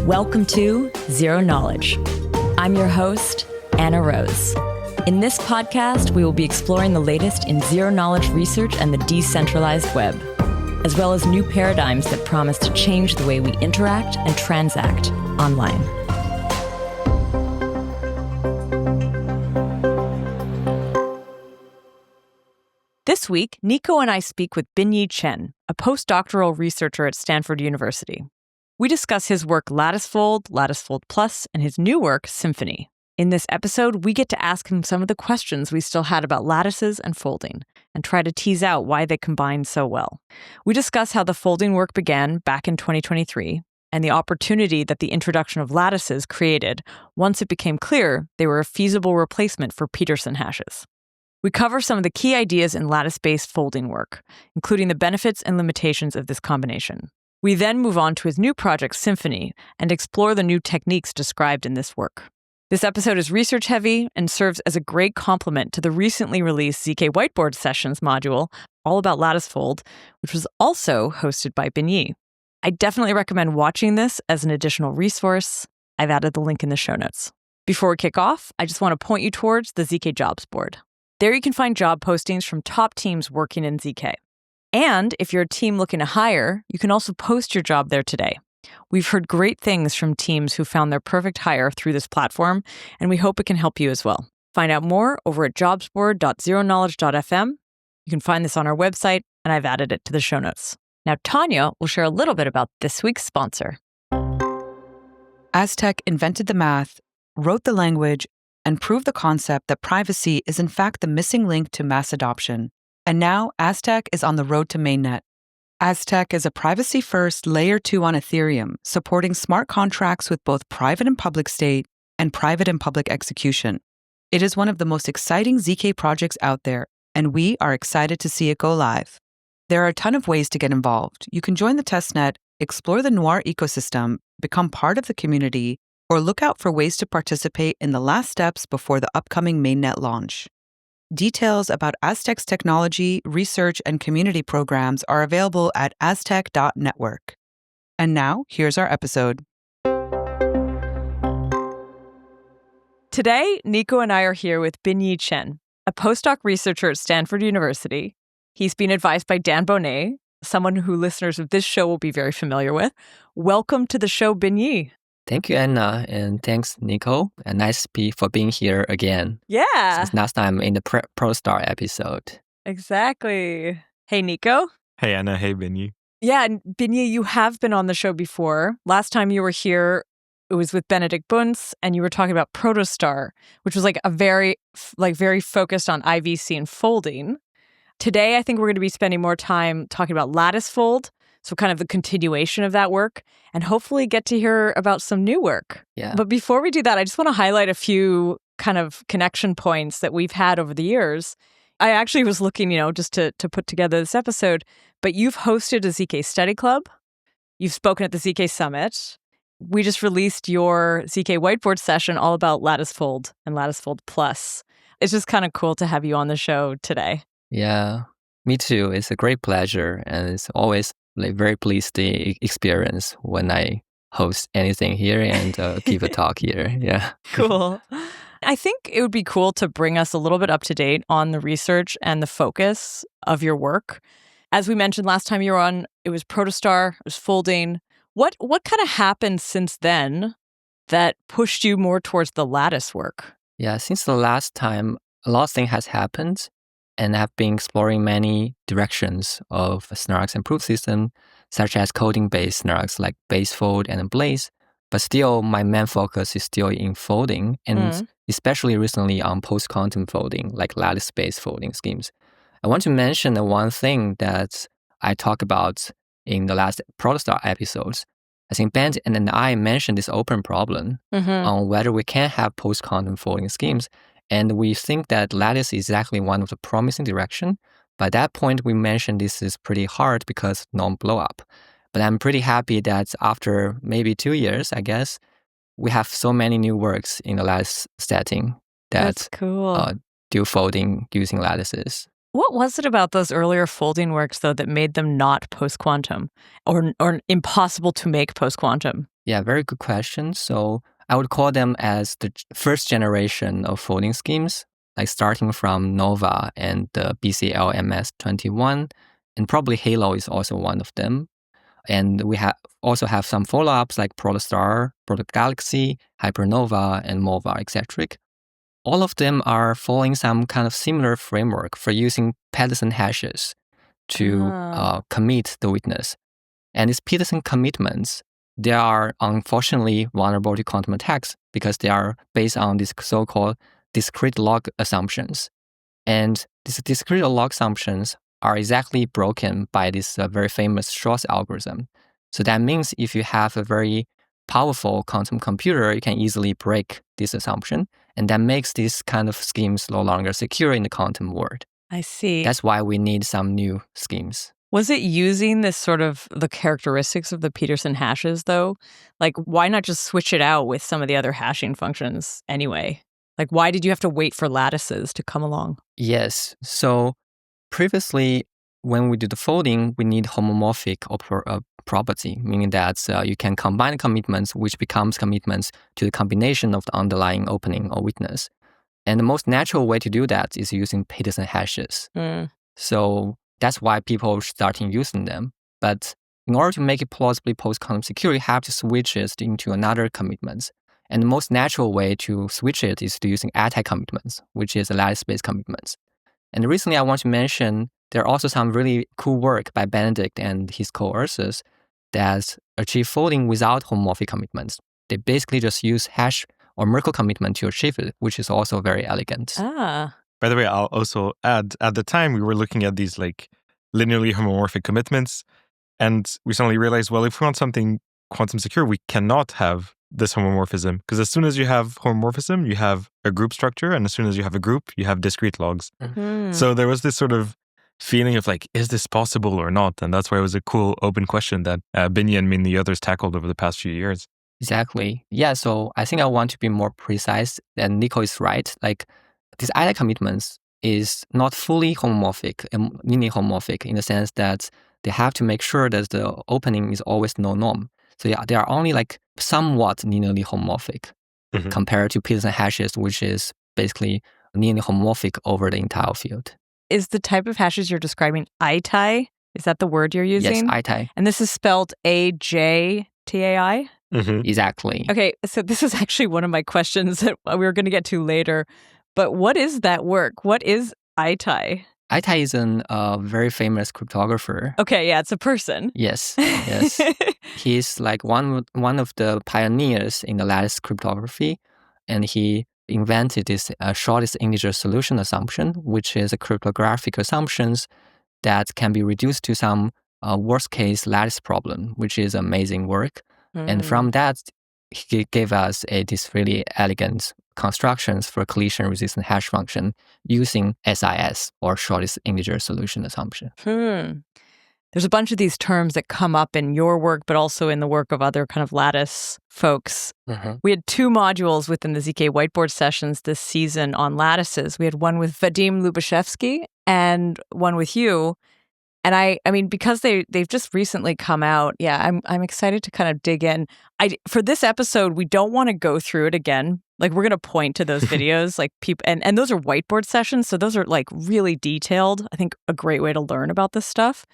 Welcome to Zero Knowledge. I'm your host, Anna Rose. In this podcast, we will be exploring the latest in zero-knowledge research and the decentralized web, as well as new paradigms that promise to change the way we interact and transact online. This week, Nico and I speak with Binyi Chen, a postdoctoral researcher at Stanford University. We discuss his work LatticeFold, LatticeFold Plus, and his new work, Symphony. In this episode, we get to ask him some of the questions we still had about lattices and folding, and try to tease out why they combine so well. We discuss how the folding work began back in 2023, and the opportunity that the introduction of lattices created once it became clear they were a feasible replacement for Pedersen hashes. We cover some of the key ideas in lattice-based folding work, including the benefits and limitations of this combination. We then move on to his new project, Symphony, and explore the new techniques described in this work. This episode is research-heavy and serves as a great complement to the recently released ZK Whiteboard Sessions module, all about LatticeFold, which was also hosted by Binyi. I definitely recommend watching this as an additional resource. I've added the link in the show notes. Before we kick off, I just want to point you towards the ZK Jobs board. There you can find job postings from top teams working in ZK. And if you're a team looking to hire, you can also post your job there today. We've heard great things from teams who found their perfect hire through this platform, and we hope it can help you as well. Find out more over at jobsboard.zeroKnowledge.fm. You can find this on our website, and I've added it to the show notes. Now, Tanya will share a little bit about this week's sponsor. Ajtai invented the math, wrote the language, and proved the concept that privacy is in fact the missing link to mass adoption. And now, Ajtai is on the road to mainnet. Ajtai is a privacy-first Layer 2 on Ethereum, supporting smart contracts with both private and public state and private and public execution. It is one of the most exciting ZK projects out there, and we are excited to see it go live. There are a ton of ways to get involved. You can join the testnet, explore the Noir ecosystem, become part of the community, or look out for ways to participate in the last steps before the upcoming mainnet launch. Details about Ajtai's technology, research, and community programs are available at ajtai.network. And now, here's our episode. Today, Nico and I are here with Binyi Chen, a postdoc researcher at Stanford University. He's been advised by Dan Bonnet, someone who listeners of this show will be very familiar with. Welcome to the show, Binyi. Thank you, Anna, and thanks, Nico. And nice for being here again. Yeah. Since last time in the ProStar episode. Exactly. Hey, Nico. Hey, Anna. Hey, Binyi. Yeah, and Binyi, you have been on the show before. Last time you were here, it was with Benedict Bunz, and you were talking about ProtoStar, which was like a very focused on IVC and folding. Today, I think we're going to be spending more time talking about LatticeFold, so kind of the continuation of that work, and hopefully get to hear about some new work. Yeah. But before we do that, I just want to highlight a few kind of connection points that we've had over the years. I actually was looking, just to put together this episode, but you've hosted a ZK study club. You've spoken at the ZK Summit. We just released your ZK Whiteboard session all about LatticeFold and LatticeFold Plus. It's just kind of cool to have you on the show today. Yeah, me too. It's a great pleasure, and it's always very pleased the experience when I host anything here and give a talk here. Yeah. Cool. I think it would be cool to bring us a little bit up to date on the research and the focus of your work. As we mentioned last time you were on, it was ProtoStar, it was folding. What kind of happened since then that pushed you more towards the lattice work? Yeah, since the last time, a lot of things has happened. And I've been exploring many directions of snarks and proof system, such as coding-based snarks like basefold and blaze. But still, my main focus is still in folding, and especially recently on post-quantum folding, like lattice-based folding schemes. I want to mention the one thing that I talked about in the last ProtoStar episodes. I think Ben and I mentioned this open problem on whether we can have post-quantum folding schemes. And we think that lattice is exactly one of the promising direction. By that point, we mentioned this is pretty hard because non-blow up. But I'm pretty happy that after maybe 2 years, I guess, we have so many new works in the lattice setting that do folding using lattices. What was it about those earlier folding works, though, that made them not post-quantum or impossible to make post-quantum? Yeah, very good question. So I would call them as the first generation of folding schemes, like starting from Nova and the BCL-MS-21, and probably Halo is also one of them. And we also have some follow-ups like Protostar, Protogalaxy, Hypernova, and Mova, etc. All of them are following some kind of similar framework for using Pedersen hashes to commit the witness. And these Pedersen commitments, they are unfortunately vulnerable to quantum attacks because they are based on these so-called discrete log assumptions. And these discrete log assumptions are exactly broken by this very famous Shor's algorithm. So that means if you have a very powerful quantum computer, you can easily break this assumption. And that makes these kind of schemes no longer secure in the quantum world. I see. That's why we need some new schemes. Was it using this sort of the characteristics of the Pedersen hashes, though? Like, why not just switch it out with some of the other hashing functions anyway? Like, why did you have to wait for lattices to come along? Yes. So previously, when we do the folding, we need homomorphic property, meaning that you can combine commitments, which becomes commitments to the combination of the underlying opening or witness. And the most natural way to do that is using Pedersen hashes. So that's why people are starting using them. But in order to make it plausibly post-quantum secure, you have to switch it into another commitments. And the most natural way to switch it is to using Ajtai commitments, which is a lattice-based commitments. And recently I want to mention there are also some really cool work by Benedict and his co-authors that achieve folding without homomorphic commitments. They basically just use hash or Merkle commitment to achieve it, which is also very elegant. By the way, I'll also add, at the time we were looking at these like linearly homomorphic commitments, and we suddenly realized, well, if we want something quantum secure, we cannot have this homomorphism, because as soon as you have homomorphism, you have a group structure, and as soon as you have a group, you have discrete logs. So there was this sort of feeling of like, is this possible or not? And that's why it was a cool open question that Binyi and me and the others tackled over the past few years. Exactly. Yeah, so I think I want to be more precise, and Nico is right. Like, these Ajtai commitments is not fully homomorphic, linearly homomorphic, in the sense that they have to make sure that the opening is always no norm. So yeah, they are only like somewhat linearly homomorphic compared to Pedersen hashes, which is basically linearly homomorphic over the entire field. Is the type of hashes you're describing Ajtai? Is that the word you're using? Yes, Ajtai. And this is spelled A-J-T-A-I? Exactly. Okay, so this is actually one of my questions that we were going to get to later. But what is that work? What is Ajtai? Ajtai is a very famous cryptographer. Okay, yeah, it's a person. Yes. He's like one of the pioneers in the lattice cryptography, and he invented this shortest integer solution assumption, which is a cryptographic assumptions that can be reduced to some worst case lattice problem, which is amazing work. And from that, he gave us this really elegant constructions for collision-resistant hash function using SIS, or shortest integer solution assumption. There's a bunch of these terms that come up in your work, but also in the work of other kind of lattice folks. We had 2 modules within the ZK whiteboard sessions this season on lattices. We had one with Vadim Lubashevsky and one with you. And I mean, because they've just recently come out, yeah, I'm excited to kind of dig in. For this episode, we don't want to go through it again. Like, we're going to point to those videos, like people, and those are whiteboard sessions, so those are like really detailed. I think a great way to learn about this stuff.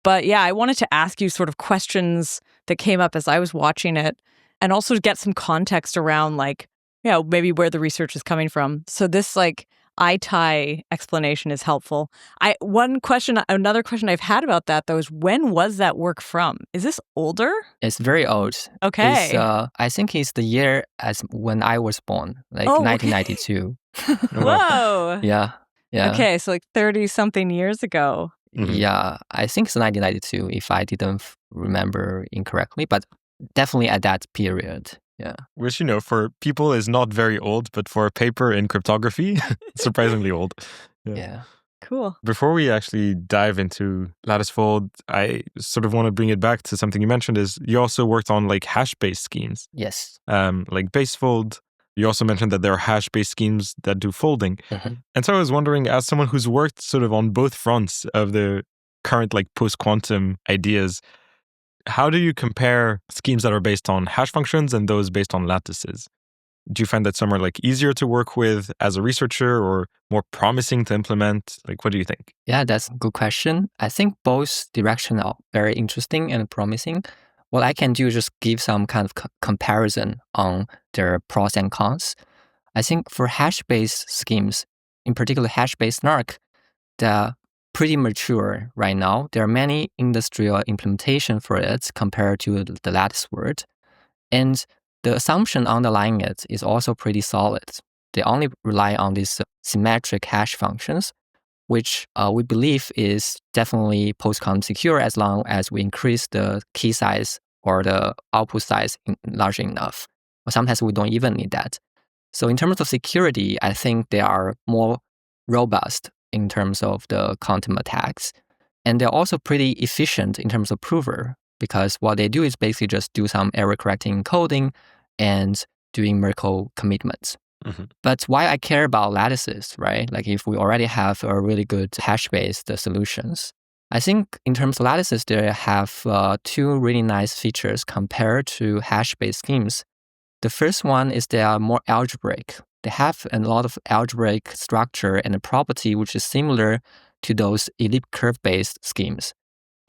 But yeah, I wanted to ask you sort of questions that came up as I was watching it, and also to get some context around, like, you know, maybe where the research is coming from. So this like Ajtai explanation is helpful. Another question I've had about that though is, when was that work from? Is this older? It's very old. Okay. I think it's the year as when I was born, like 1992. Whoa. Yeah. Okay, so like 30-something years ago. Yeah, I think it's 1992 if I didn't remember incorrectly, but definitely at that period. Yeah. Which, you know, for people is not very old, but for a paper in cryptography, surprisingly old. Yeah. Cool. Before we actually dive into LatticeFold, I sort of want to bring it back to something you mentioned, is you also worked on like hash-based schemes. Yes. Like basefold. You also mentioned that there are hash-based schemes that do folding. And so I was wondering, as someone who's worked sort of on both fronts of the current like post-quantum ideas, how do you compare schemes that are based on hash functions and those based on lattices? Do you find that some are like easier to work with as a researcher or more promising to implement? Like, what do you think? Yeah, that's a good question. I think both directions are very interesting and promising. What I can do is just give some kind of comparison on their pros and cons. I think for hash-based schemes, in particular hash-based snark, they're pretty mature right now. There are many industrial implementation for it compared to the lattice word. And the assumption underlying it is also pretty solid. They only rely on these symmetric hash functions, which we believe is definitely post-quantum secure as long as we increase the key size or the output size large enough. Or sometimes we don't even need that. So in terms of security, I think they are more robust in terms of the quantum attacks. And they're also pretty efficient in terms of prover, because what they do is basically just do some error-correcting encoding and doing Merkle commitments. Mm-hmm. But why I care about lattices, right? Like if we already have a really good hash-based solutions, I think in terms of lattices, they have two really nice features compared to hash-based schemes. The first one is they are more algebraic. They have a lot of algebraic structure and a property which is similar to those ellipse curve-based schemes,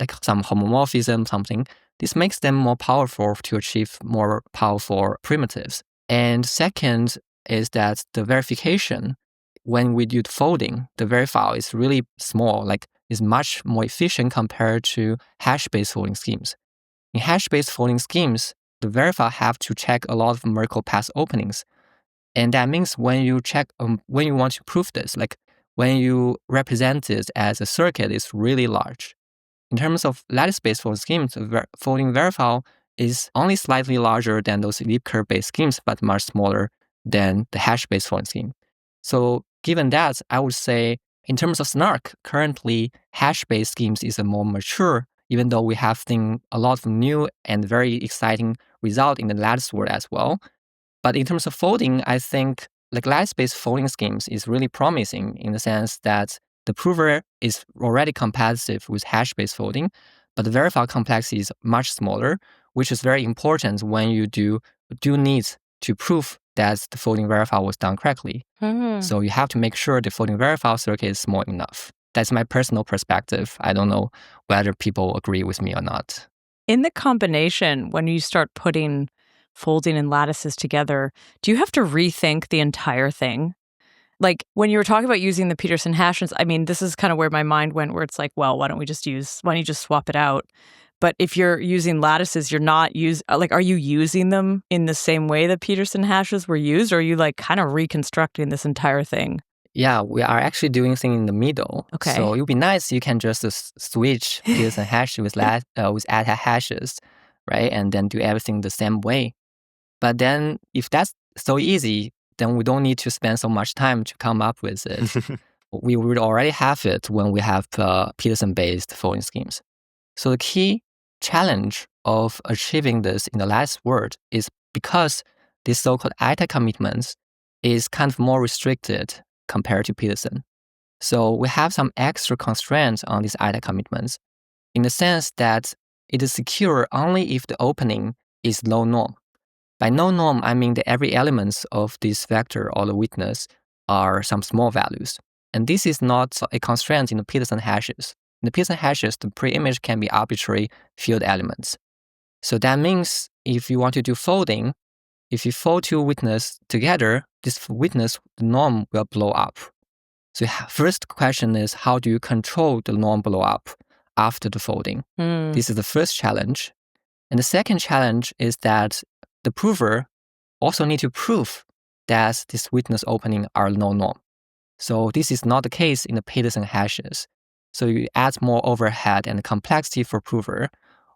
like some homomorphism, something. This makes them more powerful to achieve more powerful primitives. And second is that the verification, when we do the folding, the verifile is really small, like is much more efficient compared to hash-based folding schemes. In hash-based folding schemes, the verifile have to check a lot of Merkle path openings. And that means when you check, when you want to prove this, like when you represent it as a circuit, it's really large. In terms of lattice-based folding schemes, the folding verifile is only slightly larger than those ellipse curve-based schemes, but much smaller than the hash-based folding scheme. So given that, I would say in terms of snark, currently hash-based schemes is a more mature, even though we have seen a lot of new and very exciting result in the lattice world as well. But in terms of folding, I think like lattice-based folding schemes is really promising in the sense that the prover is already competitive with hash-based folding, but the verifile complexity is much smaller, which is very important when you do need to prove that the folding verifile was done correctly. Mm-hmm. So you have to make sure the folding verifile circuit is small enough. That's my personal perspective. I don't know whether people agree with me or not. In the combination, when you start putting folding and lattices together, do you have to rethink the entire thing? Like when you were talking about using the Pedersen hashes, I mean, this is kind of where my mind went, where it's like, well, why don't you just swap it out? But if you're using lattices, you're not are you using them in the same way that Pedersen hashes were used? Or are you like kind of reconstructing this entire thing? Yeah, we are actually doing things in the middle. Okay. So it would be nice you can just switch Pedersen hash with Ajtai hashes, right? And then do everything the same way. But then if that's so easy, then we don't need to spend so much time to come up with it. We would already have it when we have Pedersen-based folding schemes. So the key challenge of achieving this in the lattice world is because these so-called Ajtai commitments is kind of more restricted compared to Pedersen. So we have some extra constraints on these Ajtai commitments in the sense that it is secure only if the opening is low norm. By no norm, I mean that every element of this vector or the witness are some small values. And this is not a constraint in the Pedersen hashes. In the Pedersen hashes, the pre-image can be arbitrary field elements. So that means if you want to do folding, if you fold two witnesses together, this witness, the norm will blow up. So first question is, how do you control the norm blow up after the folding? This is the first challenge. And the second challenge is that the prover also need to prove that this witness opening are no norm. So this is not the case in the Pedersen hashes. So you add more overhead and complexity for prover,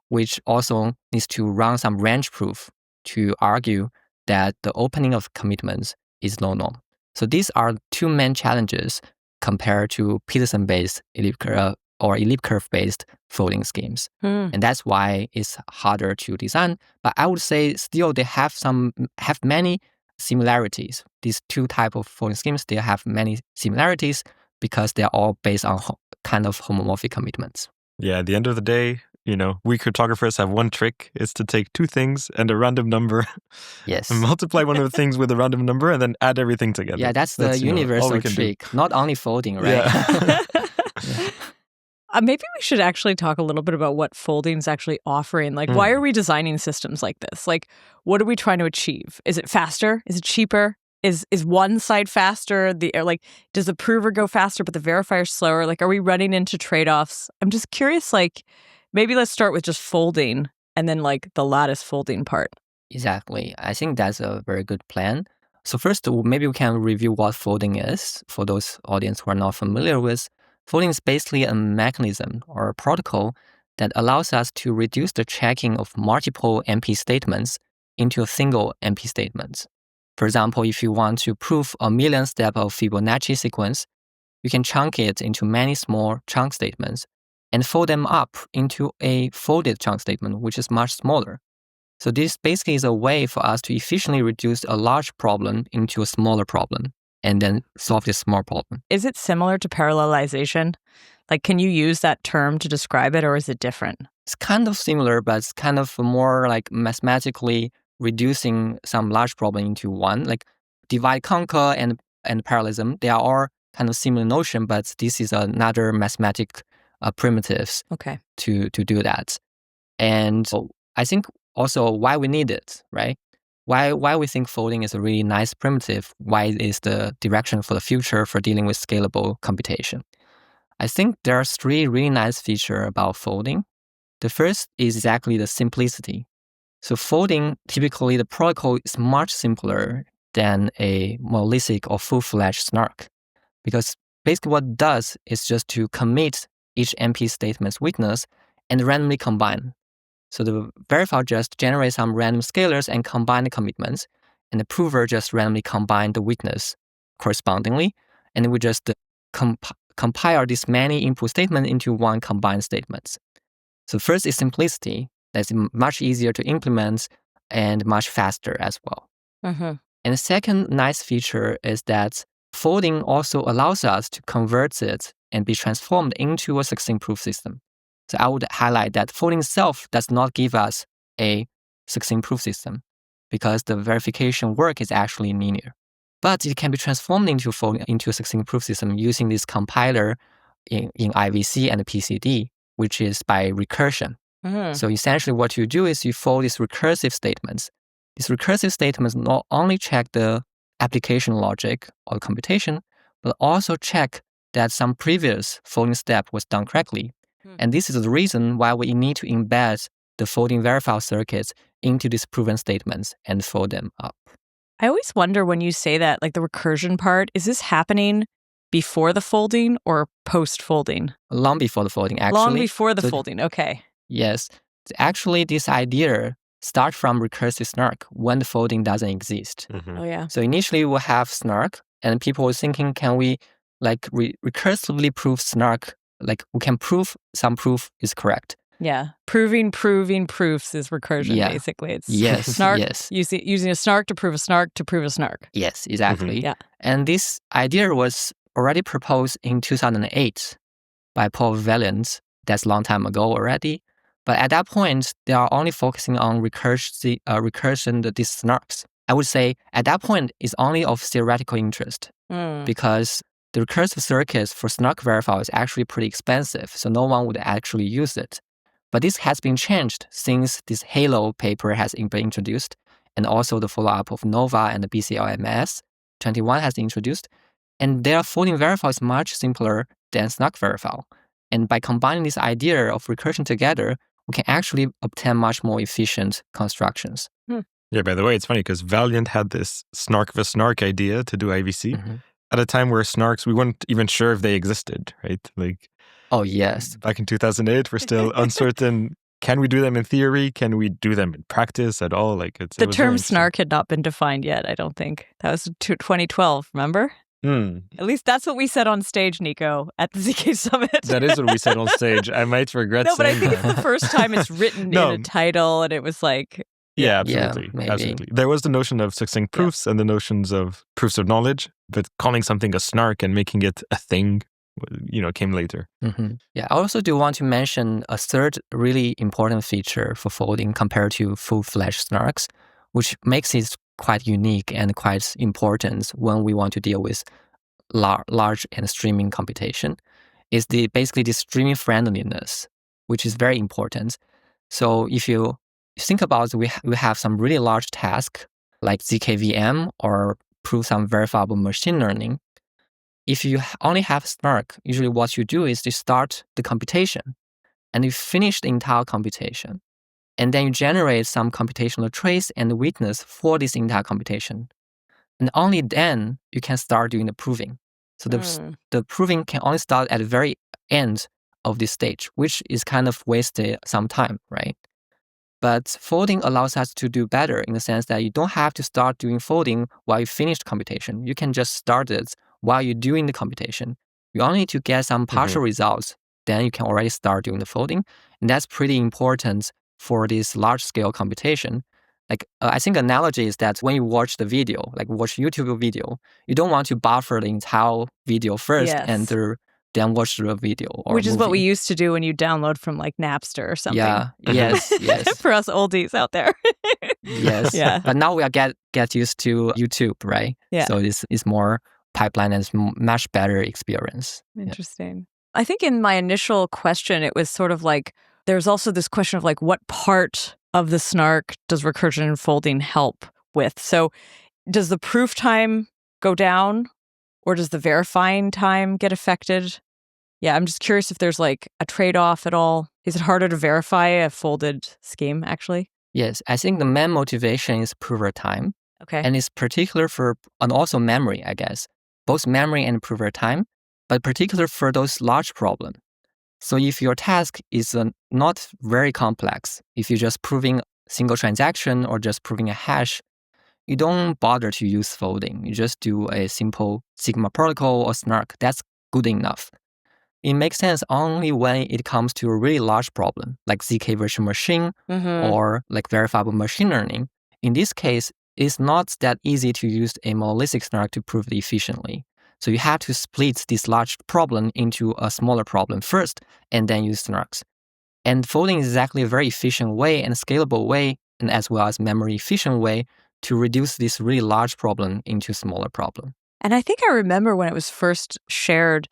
which also needs to run some range proof to argue that the opening of commitments is low norm. So these are two main challenges compared to Pedersen-based ellipse curve-based folding schemes. And that's why it's harder to design. But I would say still they have many similarities. These two types of folding schemes, they have many similarities because they're all based on kind of homomorphic commitments. Yeah, at the end of the day, we cryptographers have one trick. It's to take two things and a random number Yes. and multiply one of the things with a random number and then add everything together. Yeah, that's the universal trick. Not only folding, right? Yeah. Yeah. Maybe we should actually talk a little bit about what folding is actually offering. Like, why are we designing systems like this? Like, what are we trying to achieve? Is it faster? Is it cheaper? Is one side faster? Does the prover go faster, but the verifier slower? Like, are we running into trade-offs? I'm just curious, maybe let's start with just folding and then the lattice folding part. Exactly. I think that's a very good plan. So first, maybe we can review what folding is for those audience who are not familiar with. Folding is basically a mechanism or a protocol that allows us to reduce the checking of multiple MP statements into a single MP statement. For example, if you want to prove a million step of Fibonacci sequence, you can chunk it into many small chunk statements and fold them up into a folded chunk statement, which is much smaller. So this basically is a way for us to efficiently reduce a large problem into a smaller problem and then solve this small problem. Is it similar to parallelization? Can you use that term to describe it, or is it different? It's kind of similar, but it's kind of more mathematically reducing some large problem into one. Like divide, conquer, and parallelism, they are all kind of similar notion, but this is another mathematic primitives to do that. And I think also why we need it, right? Why we think folding is a really nice primitive, why it is the direction for the future for dealing with scalable computation. I think there are three really nice features about folding. The first is exactly the simplicity. So folding, typically the protocol is much simpler than a monolithic or full-fledged snark, because basically what it does is just to commit each MP statement's witness and randomly combine. So the verifier just generates some random scalars and combine the commitments, and the prover just randomly combine the witness correspondingly, and we just compile these many input statements into one combined statement. So first is simplicity. That's much easier to implement and much faster as well. Mm-hmm. And the second nice feature is that folding also allows us to convert it and be transformed into a succinct proof system. So I would highlight that folding itself does not give us a succinct proof system because the verification work is actually linear. But it can be transformed into a succinct proof system using this compiler in IVC and PCD, which is by recursion. Mm-hmm. So essentially what you do is you fold these recursive statements. These recursive statements not only check the application logic or computation, but also check that some previous folding step was done correctly. And this is the reason why we need to embed the folding verifier circuits into these proven statements and fold them up. I always wonder when you say that, the recursion part, is this happening before the folding or post-folding? Long before the folding, actually. Long before the folding, okay. Yes. Actually, this idea starts from recursive snark when the folding doesn't exist. Mm-hmm. Oh, yeah. So initially we'll have snark, and people were thinking, can we recursively prove snark? We can prove some proof is correct. Yeah. Proving proofs is recursion, basically. It's snark, using a snark to prove a snark to prove a snark. Yes, exactly. Mm-hmm. Yeah. And this idea was already proposed in 2008 by Paul Valiant. That's a long time ago already. But at that point, they are only focusing on recursion, these snarks. I would say at that point, it's only of theoretical interest because the recursive circuits for snark verifier is actually pretty expensive, so no one would actually use it. But this has been changed since this Halo paper has been introduced, and also the follow-up of NOVA and the BCLMS 21 has been introduced, and their folding verifier is much simpler than snark verifier. And by combining this idea of recursion together, we can actually obtain much more efficient constructions. Yeah, by the way, it's funny because Valiant had this snark the snark idea to do IVC at a time where snarks, we weren't even sure if they existed, right? Oh, yes. Back in 2008, we're still uncertain. Can we do them in theory? Can we do them in practice at all? The term snark had not been defined yet, I don't think. That was 2012, remember? At least that's what we said on stage, Nico, at the ZK Summit. That is what we said on stage. I might regret saying that. No, but I think it's the first time it's written in a title, and it was Yeah, absolutely. Yeah, absolutely. There was the notion of succinct proofs and the notions of proofs of knowledge, but calling something a snark and making it a thing came later. Yeah, I also do want to mention a third really important feature for folding compared to full-fledged snarks, which makes it quite unique and quite important when we want to deal with large and streaming computation, is basically the streaming friendliness, which is very important. So if you think about, we have some really large tasks like ZKVM or prove some verifiable machine learning. If you only have Snark, usually what you do is you start the computation and you finish the entire computation. And then you generate some computational trace and witness for this entire computation. And only then you can start doing the proving. So the proving can only start at the very end of this stage, which is kind of wasted some time, right? But folding allows us to do better in the sense that you don't have to start doing folding while you finish the computation. You can just start it while you're doing the computation. You only need to get some partial results, then you can already start doing the folding. And that's pretty important for this large-scale computation. Like I think analogy is that when you watch the video, like watch YouTube video, you don't want to buffer the entire video first and then watch the video. Which is what we used to do when you download from like Napster or something. Yeah, yes. For us oldies out there. Yes. Yeah. But now we are get used to YouTube, right? Yeah. So it's more pipeline and it's much better experience. Interesting. Yeah. I think in my initial question, it was sort of like, there's also this question of like, what part of the snark does recursion and folding help with? So does the proof time go down or does the verifying time get affected? Yeah, I'm just curious if there's like a trade-off at all. Is it harder to verify a folded scheme actually? Yes, I think the main motivation is prover time. Okay. And it's particular and also memory, I guess. Both memory and prover time, but particular for those large problems. So if your task is not very complex, if you're just proving single transaction or just proving a hash, you don't bother to use folding. You just do a simple Sigma protocol or snark. That's good enough. It makes sense only when it comes to a really large problem, like ZK virtual machine or like verifiable machine learning. In this case, it's not that easy to use a monolithic snark to prove it efficiently. So you have to split this large problem into a smaller problem first, and then use snarks. And folding is exactly a very efficient way and scalable way, and as well as memory efficient way to reduce this really large problem into smaller problem. And I think I remember when it was first shared,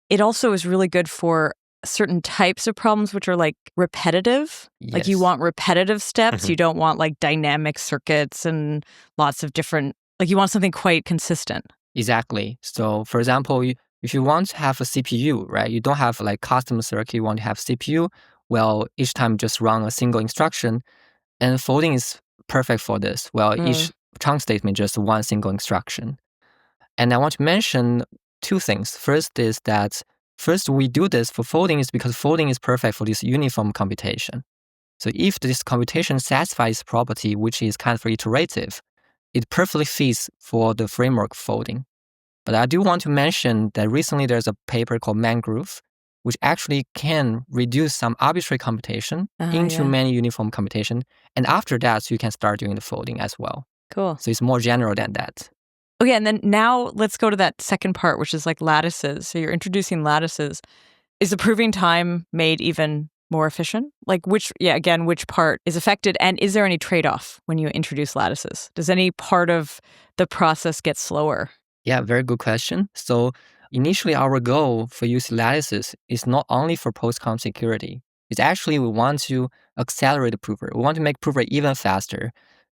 it also is really good for certain types of problems which are like repetitive. Yes. Like you want repetitive steps. You don't want like dynamic circuits and lots of different, like you want something quite consistent. Exactly. So for example, if you want to have a CPU, right, you don't have like custom circuit, you want to have CPU, well, each time just run a single instruction, and folding is perfect for this. Well, each chunk statement just one single instruction. And I want to mention two things. First is that we do this for folding is because folding is perfect for this uniform computation. So if this computation satisfies property, which is kind of iterative, it perfectly fits for the framework folding. But I do want to mention that recently there's a paper called Mangrove, which actually can reduce some arbitrary computation into many uniform computation. And after that, you can start doing the folding as well. Cool. So it's more general than that. Okay, and then now let's go to that second part, which is like lattices. So you're introducing lattices. Is the proving time made even more efficient? Like which part is affected? And is there any trade-off when you introduce lattices? Does any part of the process get slower? Yeah, very good question. So initially our goal for using lattices is not only for post-com security. It's actually we want to accelerate the prover. We want to make prover even faster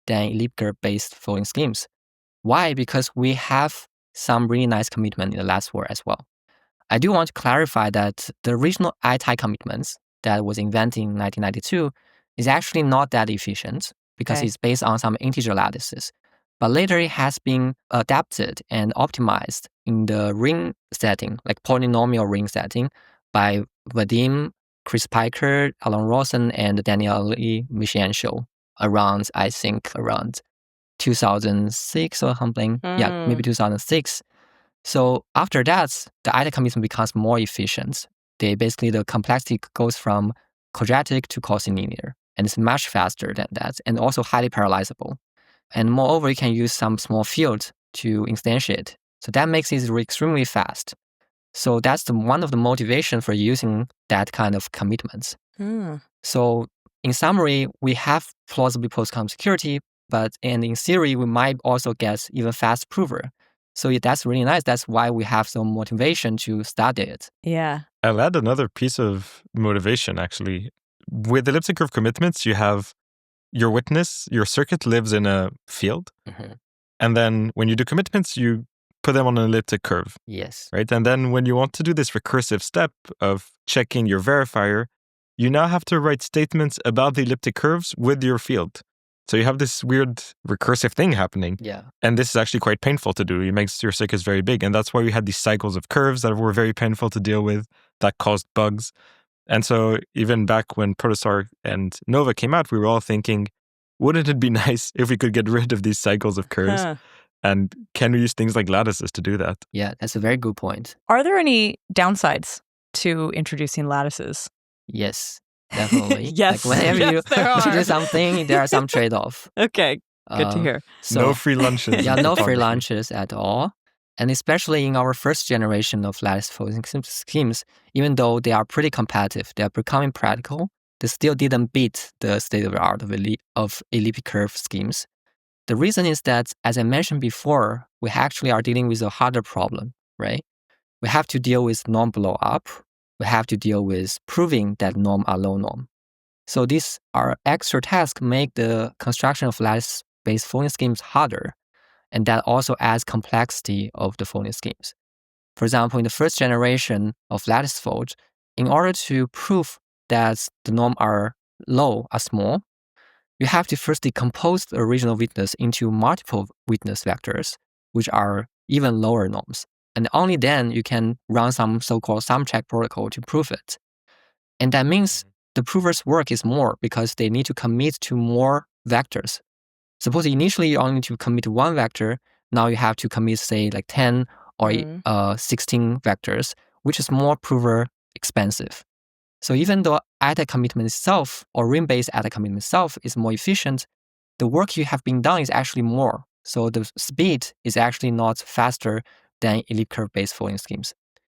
than elliptic-based folding schemes. Why? Because we have some really nice commitment in the last war as well. I do want to clarify that the original Ajtai commitments that was invented in 1992 is actually not that efficient because it's based on some integer lattices. But later it has been adapted and optimized in the ring setting, like polynomial ring setting by Vadim, Chris Piker, Alan Rawson, and Daniel Lee Michiancho around 2006 or something. Yeah, maybe 2006. So after that, the Ajtai commitment becomes more efficient. The complexity goes from quadratic to collinear, and it's much faster than that, and also highly parallelizable. And moreover, you can use some small field to instantiate. So that makes it extremely fast. So that's one of the motivation for using that kind of commitments. So in summary, we have plausibly post-quantum security, but in theory, we might also get even fast prover. So that's really nice. That's why we have some motivation to study it. Yeah. I'll add another piece of motivation, actually. With elliptic curve commitments, you have your witness, your circuit lives in a field. And then when you do commitments, you put them on an elliptic curve. Yes. Right? And then when you want to do this recursive step of checking your verifier, you now have to write statements about the elliptic curves with your field. So you have this weird recursive thing happening. Yeah. And this is actually quite painful to do. It makes your circuits very big. And that's why we had these cycles of curves that were very painful to deal with, that caused bugs. And so even back when Protostar and Nova came out, we were all thinking, wouldn't it be nice if we could get rid of these cycles of curves? And can we use things like lattices to do that? Yeah, that's a very good point. Are there any downsides to introducing lattices? Yes, definitely. Yes. Like whenever Yes, there you are. do something, there are some trade-off. Okay, good to hear. So, no free lunches. Yeah, no free lunches at all. And especially in our first generation of lattice folding schemes, even though they are pretty competitive, they are becoming practical, they still didn't beat the state of the art of elliptic curve schemes. The reason is that, as I mentioned before, we actually are dealing with a harder problem, right? We have to deal with norm blow up. We have to deal with proving that norm are low norm. So these are extra tasks make the construction of lattice-based folding schemes harder. And that also adds complexity of the folding schemes. For example, in the first generation of LatticeFold, in order to prove that the norm are small, you have to first decompose the original witness into multiple witness vectors, which are even lower norms. And only then you can run some so-called sum check protocol to prove it. And that means the prover's work is more because they need to commit to more vectors. Suppose initially you only need to commit one vector, now you have to commit, say, like 10 or 16 vectors, which is more prover expensive. So even though Ajtai commitment itself or ring-based Ajtai commitment itself is more efficient, the work you have been done is actually more. So the speed is actually not faster than elliptic curve-based folding schemes.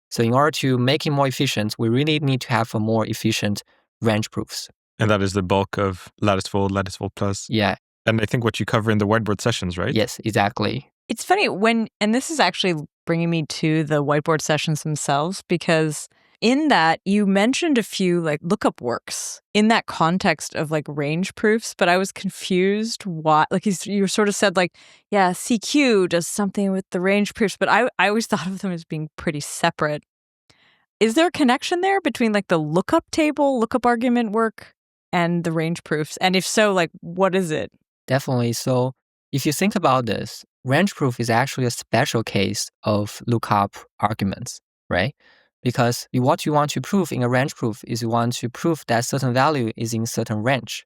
So in order to make it more efficient, we really need to have a more efficient range proofs. And that is the bulk of LatticeFold, LatticeFold Plus. Yeah. And I think what you cover in the whiteboard sessions, right? Yes, exactly. It's funny and this is actually bringing me to the whiteboard sessions themselves, because in that you mentioned a few like lookup works in that context of like range proofs, but I was confused why, like you sort of said like, yeah, CQ does something with the range proofs, but I always thought of them as being pretty separate. Is there a connection there between like the lookup table, lookup argument work and the range proofs? And if so, like what is it? Definitely. So if you think about this, range proof is actually a special case of lookup arguments, right? Because what you want to prove in a range proof is you want to prove that certain value is in certain range.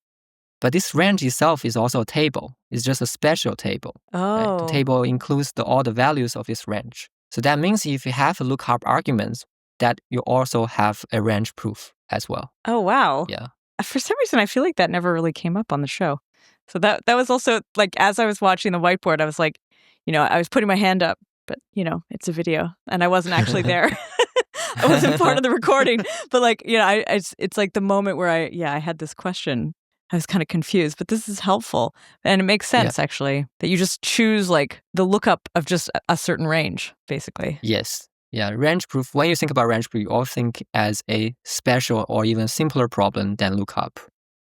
But this range itself is also a table. It's just a special table. Oh. Right? The table includes all the values of this range. So that means if you have a lookup arguments, that you also have a range proof as well. Oh, wow. Yeah. For some reason, I feel like that never really came up on the show. So that was also like, as I was watching the whiteboard, I was like, I was putting my hand up, but it's a video and I wasn't actually there. I wasn't part of the recording, but like, it's like the moment where I had this question. I was kind of confused, but this is helpful. And it makes sense, actually, that you just choose like the lookup of just a certain range, basically. Yes. Yeah. Range proof, when you think about range proof, you all think as a special or even simpler problem than lookup.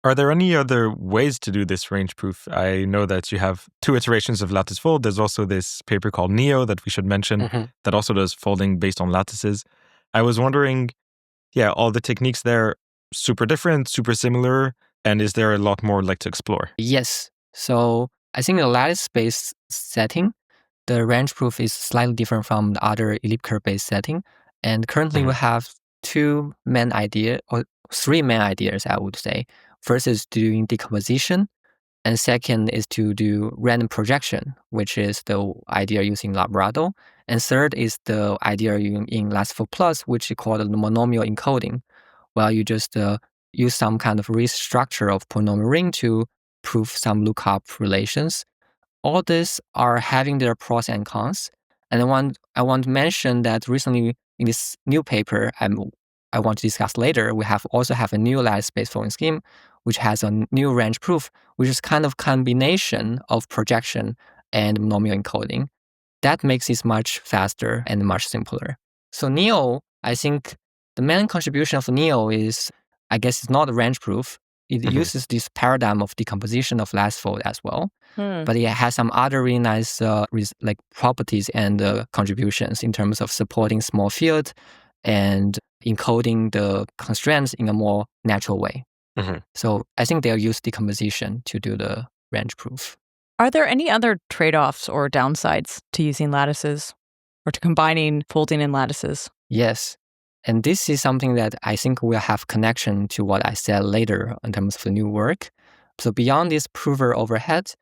Are there any other ways to do this range proof? I know that you have 2 iterations of LatticeFold. There's also this paper called Neo that we should mention that also does folding based on lattices. I was wondering, all the techniques there, super different, super similar, and is there a lot more like to explore? Yes. So I think the lattice-based setting, the range proof is slightly different from the other elliptic curve-based setting. And currently we have 3 main ideas, I would say. First is doing decomposition, and second is to do random projection, which is the idea using Labrador. And third is the idea in LatticeFold Plus, which is called the monomial encoding, where you just use some kind of restructure of polynomial ring to prove some lookup relations. All these are having their pros and cons. And I want to mention that recently in this new paper I want to discuss later, we also have a new lattice-based folding scheme, which has a new range proof, which is kind of combination of projection and monomial encoding. That makes it much faster and much simpler. So NEO, I think the main contribution of NEO is, I guess it's not range proof. It uses this paradigm of decomposition of LatticeFold as well. But it has some other really nice like properties and contributions in terms of supporting small field and encoding the constraints in a more natural way. So I think they'll use decomposition to do the range proof. Are there any other trade-offs or downsides to using lattices or to combining folding and lattices? Yes. And this is something that I think will have connection to what I said later in terms of the new work. So beyond this prover overhead,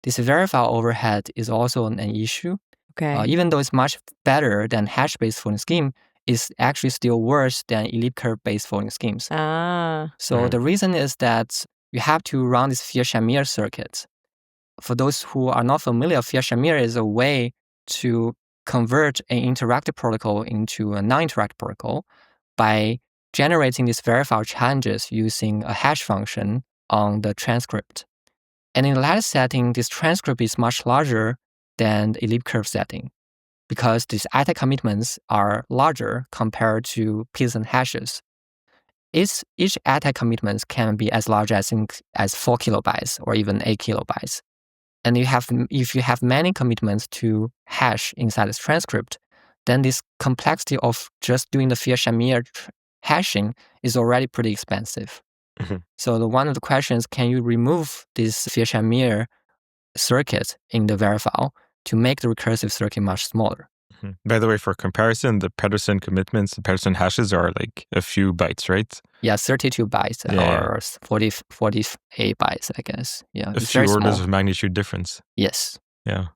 this verifier overhead is also an issue. Okay. Even though it's much better than hash-based folding scheme, it's actually still worse than ellipse curve-based folding schemes. So the reason is that you have to run this Fiat-Shamir circuit. For those who are not familiar, Fiat-Shamir is a way to convert an interactive protocol into a non-interactive protocol by generating these verifier challenges using a hash function on the transcript. And in the lattice setting, this transcript is much larger than the ellipse curve setting because these Ajtai commitments are larger compared to Pedersen hashes. Each Ajtai commitment can be as large as 4 kilobytes or even 8 kilobytes. And if you have many commitments to hash inside this transcript, then this complexity of just doing the Fiat-Shamir hashing is already pretty expensive. So one of the questions, can you remove this Fiat-Shamir circuit in the verifier to make the recursive circuit much smaller? By the way, for comparison, the Pedersen commitments, the Pedersen hashes are like a few bytes, right? Yeah, 32 bytes or 48 bytes, I guess. Yeah, a few orders of magnitude difference. Yes. Yeah.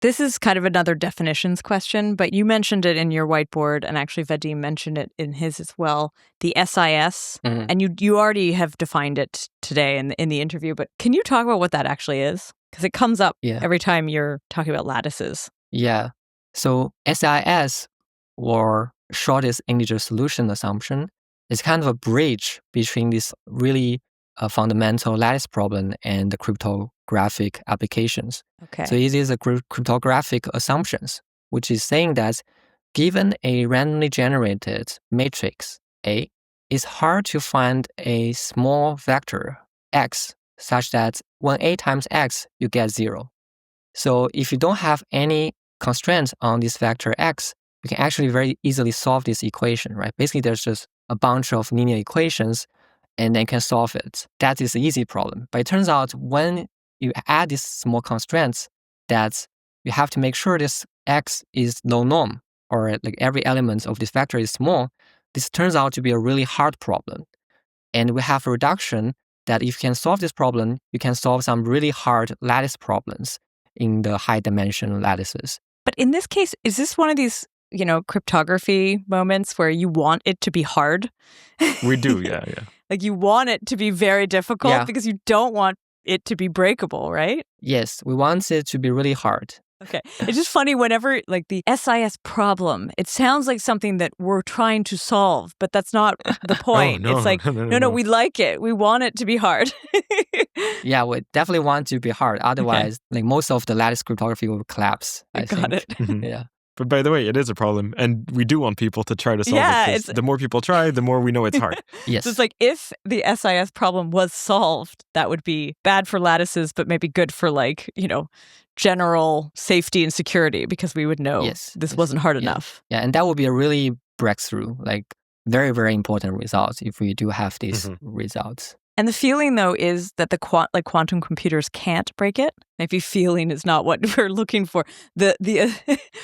This is kind of another definitions question, but you mentioned it in your whiteboard, and actually Vadim mentioned it in his as well, the SIS, and you already have defined it today in the interview, but can you talk about what that actually is? Because it comes up every time you're talking about lattices. Yeah. So SIS, or shortest integer solution assumption, is kind of a bridge between this really fundamental lattice problem and the cryptographic applications. Okay. So it is a cryptographic assumptions, which is saying that given a randomly generated matrix A, it's hard to find a small vector x such that when A times x, you get 0. So if you don't have any constraints on this vector x, you can actually very easily solve this equation, right? Basically, there's just a bunch of linear equations and then you can solve it. That is an easy problem. But it turns out when you add these small constraints, that you have to make sure this x is low norm, or like every element of this vector is small. This turns out to be a really hard problem. And we have a reduction that if you can solve this problem, you can solve some really hard lattice problems in the high dimension lattices. But in this case, is this one of these, cryptography moments where you want it to be hard? We do, yeah. Like you want it to be very difficult because you don't want it to be breakable, right? Yes, we want it to be really hard. Okay. It's just funny whenever, like, the SIS problem, it sounds like something that we're trying to solve, but that's not the point. Oh, no, it's like, no, we like it. We want it to be hard. Yeah, we definitely want it to be hard. Otherwise, like most of the lattice cryptography will collapse, I think. Got it. Yeah. But by the way, it is a problem, and we do want people to try to solve it. 'Cause the more people try, the more we know it's hard. Yes. So it's like if the SIS problem was solved, that would be bad for lattices, but maybe good for general safety and security because we would know this wasn't hard enough. Yeah, and that would be a really breakthrough, like very, very important result if we do have these results. And the feeling, though, is that the quantum computers can't break it. Maybe feeling is not what we're looking for. The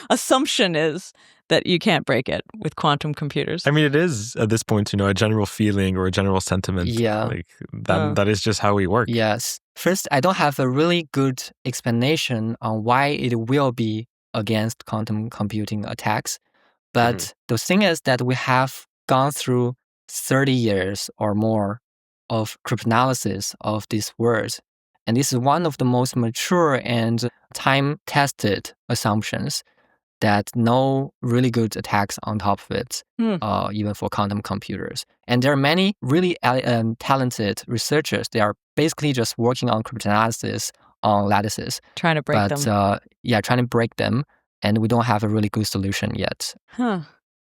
assumption is that you can't break it with quantum computers. I mean, it is at this point, a general feeling or a general sentiment. Yeah. Like that is just how we work. Yes. First, I don't have a really good explanation on why it will be against quantum computing attacks. But the thing is that we have gone through 30 years or more of cryptanalysis of these words. And this is one of the most mature and time-tested assumptions that no really good attacks on top of it, even for quantum computers. And there are many really talented researchers. They are basically just working on cryptanalysis on lattices. Trying to break them. Trying to break them. And we don't have a really good solution yet.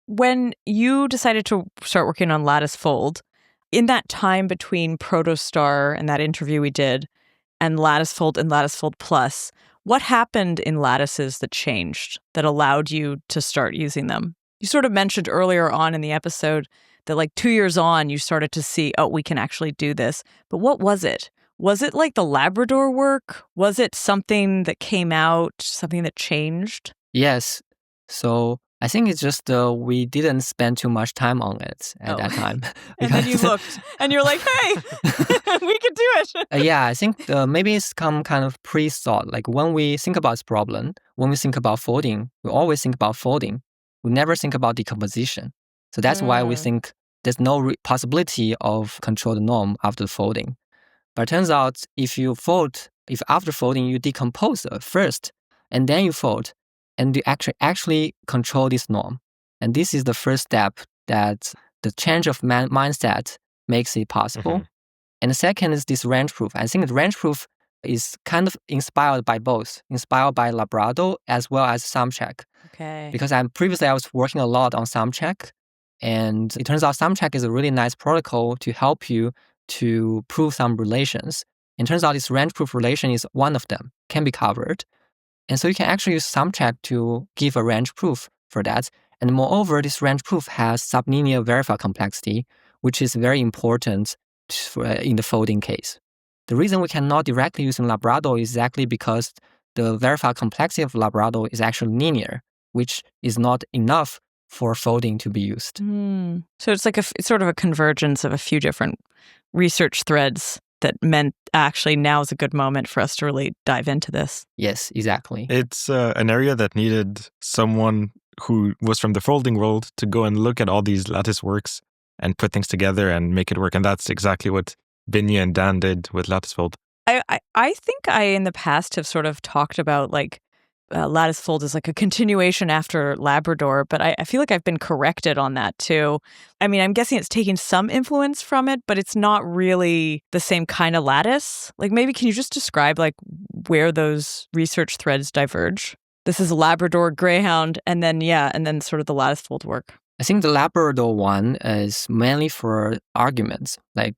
When you decided to start working on LatticeFold, in that time between Protostar and that interview we did, and LatticeFold and LatticeFold Plus, what happened in lattices that changed, that allowed you to start using them? You sort of mentioned earlier on in the episode that like 2 years on, you started to see, oh, we can actually do this. But what was it? Was it like the Labrador work? Was it something that came out, something that changed? Yes. So I think it's just we didn't spend too much time on it at that time. And then you looked and you're like, hey, we can do it. I think maybe it's come kind of pre-thought. Like when we think about this problem, when we think about folding, we always think about folding. We never think about decomposition. So that's why we think there's no possibility of control the norm after folding. But it turns out if after folding you decompose first and then you fold, and you actually control this norm. And this is the first step that the change of mindset makes it possible. And the second is this range proof. I think the range proof is kind of inspired by both, inspired by Labrador as well as SumCheck. Okay. Because previously I was working a lot on SumCheck, and it turns out SumCheck is a really nice protocol to help you to prove some relations. It turns out this range proof relation is one of them, can be covered. And so you can actually use SumCheck to give a range proof for that. And moreover, this range proof has sublinear verified complexity, which is very important in the folding case. The reason we cannot directly use Labrador is exactly because the verified complexity of Labrador is actually linear, which is not enough for folding to be used. So it's like it's sort of a convergence of a few different research threads that meant actually now is a good moment for us to really dive into this. Yes, exactly. It's an area that needed someone who was from the folding world to go and look at all these lattice works and put things together and make it work. And that's exactly what Binyi and Dan did with LatticeFold. I think I, in the past, have sort of talked about like LatticeFold is like a continuation after Labrador, but I feel like I've been corrected on that too. I mean, I'm guessing it's taking some influence from it, but it's not really the same kind of lattice. Like maybe can you just describe like where those research threads diverge? This is a Labrador, Greyhound, and then sort of the LatticeFold work. I think the Labrador one is mainly for arguments, like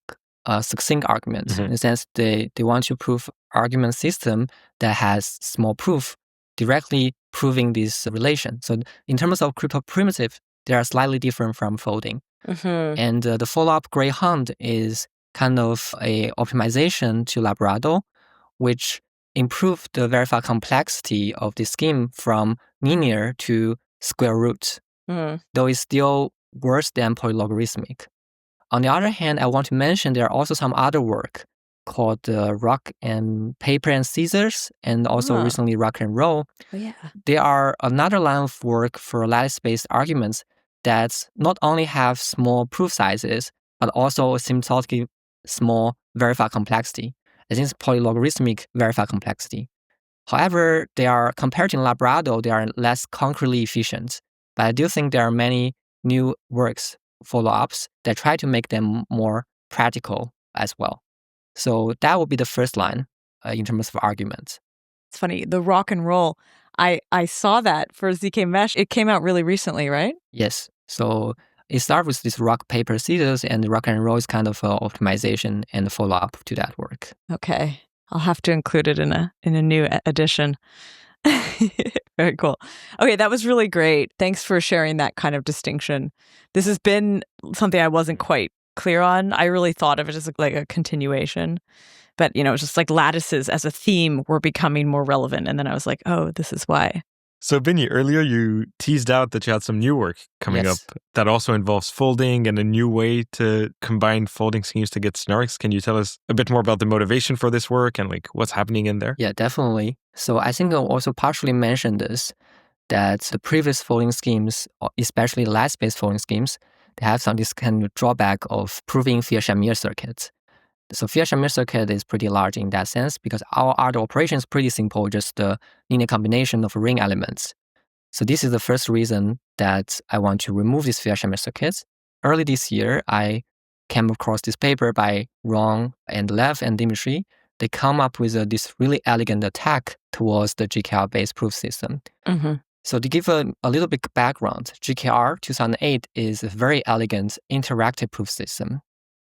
succinct arguments. In the sense they want to prove argument system that has small proof directly proving this relation. So in terms of crypto primitive, they are slightly different from folding. And the follow-up Greyhound is kind of a optimization to Labrador, which improved the verified complexity of the scheme from linear to square root, though it's still worse than polylogarithmic. On the other hand, I want to mention there are also some other work called Rock and Paper and Scissors, and also recently Rock and Roll. They are another line of work for lattice-based arguments that not only have small proof sizes, but also asymptotically small verified complexity. I think it's polylogarithmic verified complexity. However, they are, compared to Labrador, they are less concretely efficient. But I do think there are many new works, follow-ups, that try to make them more practical as well. So that would be the first line in terms of arguments. It's funny, the Rock and Roll, I saw that for ZK Mesh. It came out really recently, right? Yes. So it starts with this rock, paper, scissors, and the Rock and Roll is kind of optimization and follow-up to that work. Okay. I'll have to include it in a new edition. Very cool. Okay, that was really great. Thanks for sharing that kind of distinction. This has been something I wasn't quite clear on. I really thought of it as like a continuation. But, you know, it's just like lattices as a theme were becoming more relevant. And then I was like, oh, this is why. So, Binyi, earlier you teased out that you had some new work coming up that also involves folding and a new way to combine folding schemes to get snarks. Can you tell us a bit more about the motivation for this work and like what's happening in there? Yeah, definitely. So I think I'll also partially mention this, that the previous folding schemes, especially lattice-based folding schemes, they have some this kind of drawback of proving Fiat-Shamir circuits. So Fiat-Shamir circuit is pretty large in that sense because our other operation is pretty simple, just the linear combination of ring elements. So this is the first reason that I want to remove these Fiat-Shamir circuits. Early this year, I came across this paper by Ron and Lev and Dimitri. They come up with this really elegant attack towards the GKR-based proof system. Mm-hmm. So to give a little bit background, GKR 2008 is a very elegant interactive proof system.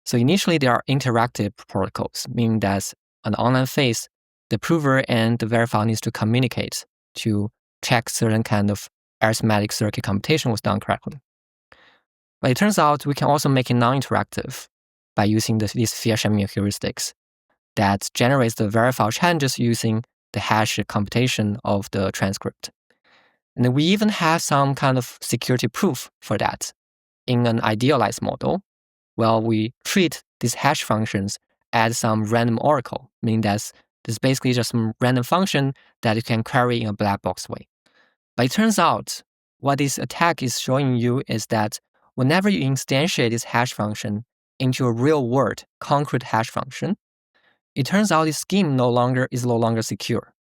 So initially, there are interactive protocols, meaning that on the online phase, the prover and the verifier needs to communicate to check certain kind of arithmetic circuit computation was done correctly. But it turns out we can also make it non-interactive by using these Fiat-Shamir heuristics that generates the verifier challenges using the hash computation of the transcript. And we even have some kind of security proof for that in an idealized model. Well, we treat these hash functions as some random oracle, meaning that this is basically just some random function that you can query in a black box way. But it turns out what this attack is showing you is that whenever you instantiate this hash function into a real world concrete hash function, it turns out this scheme is no longer secure.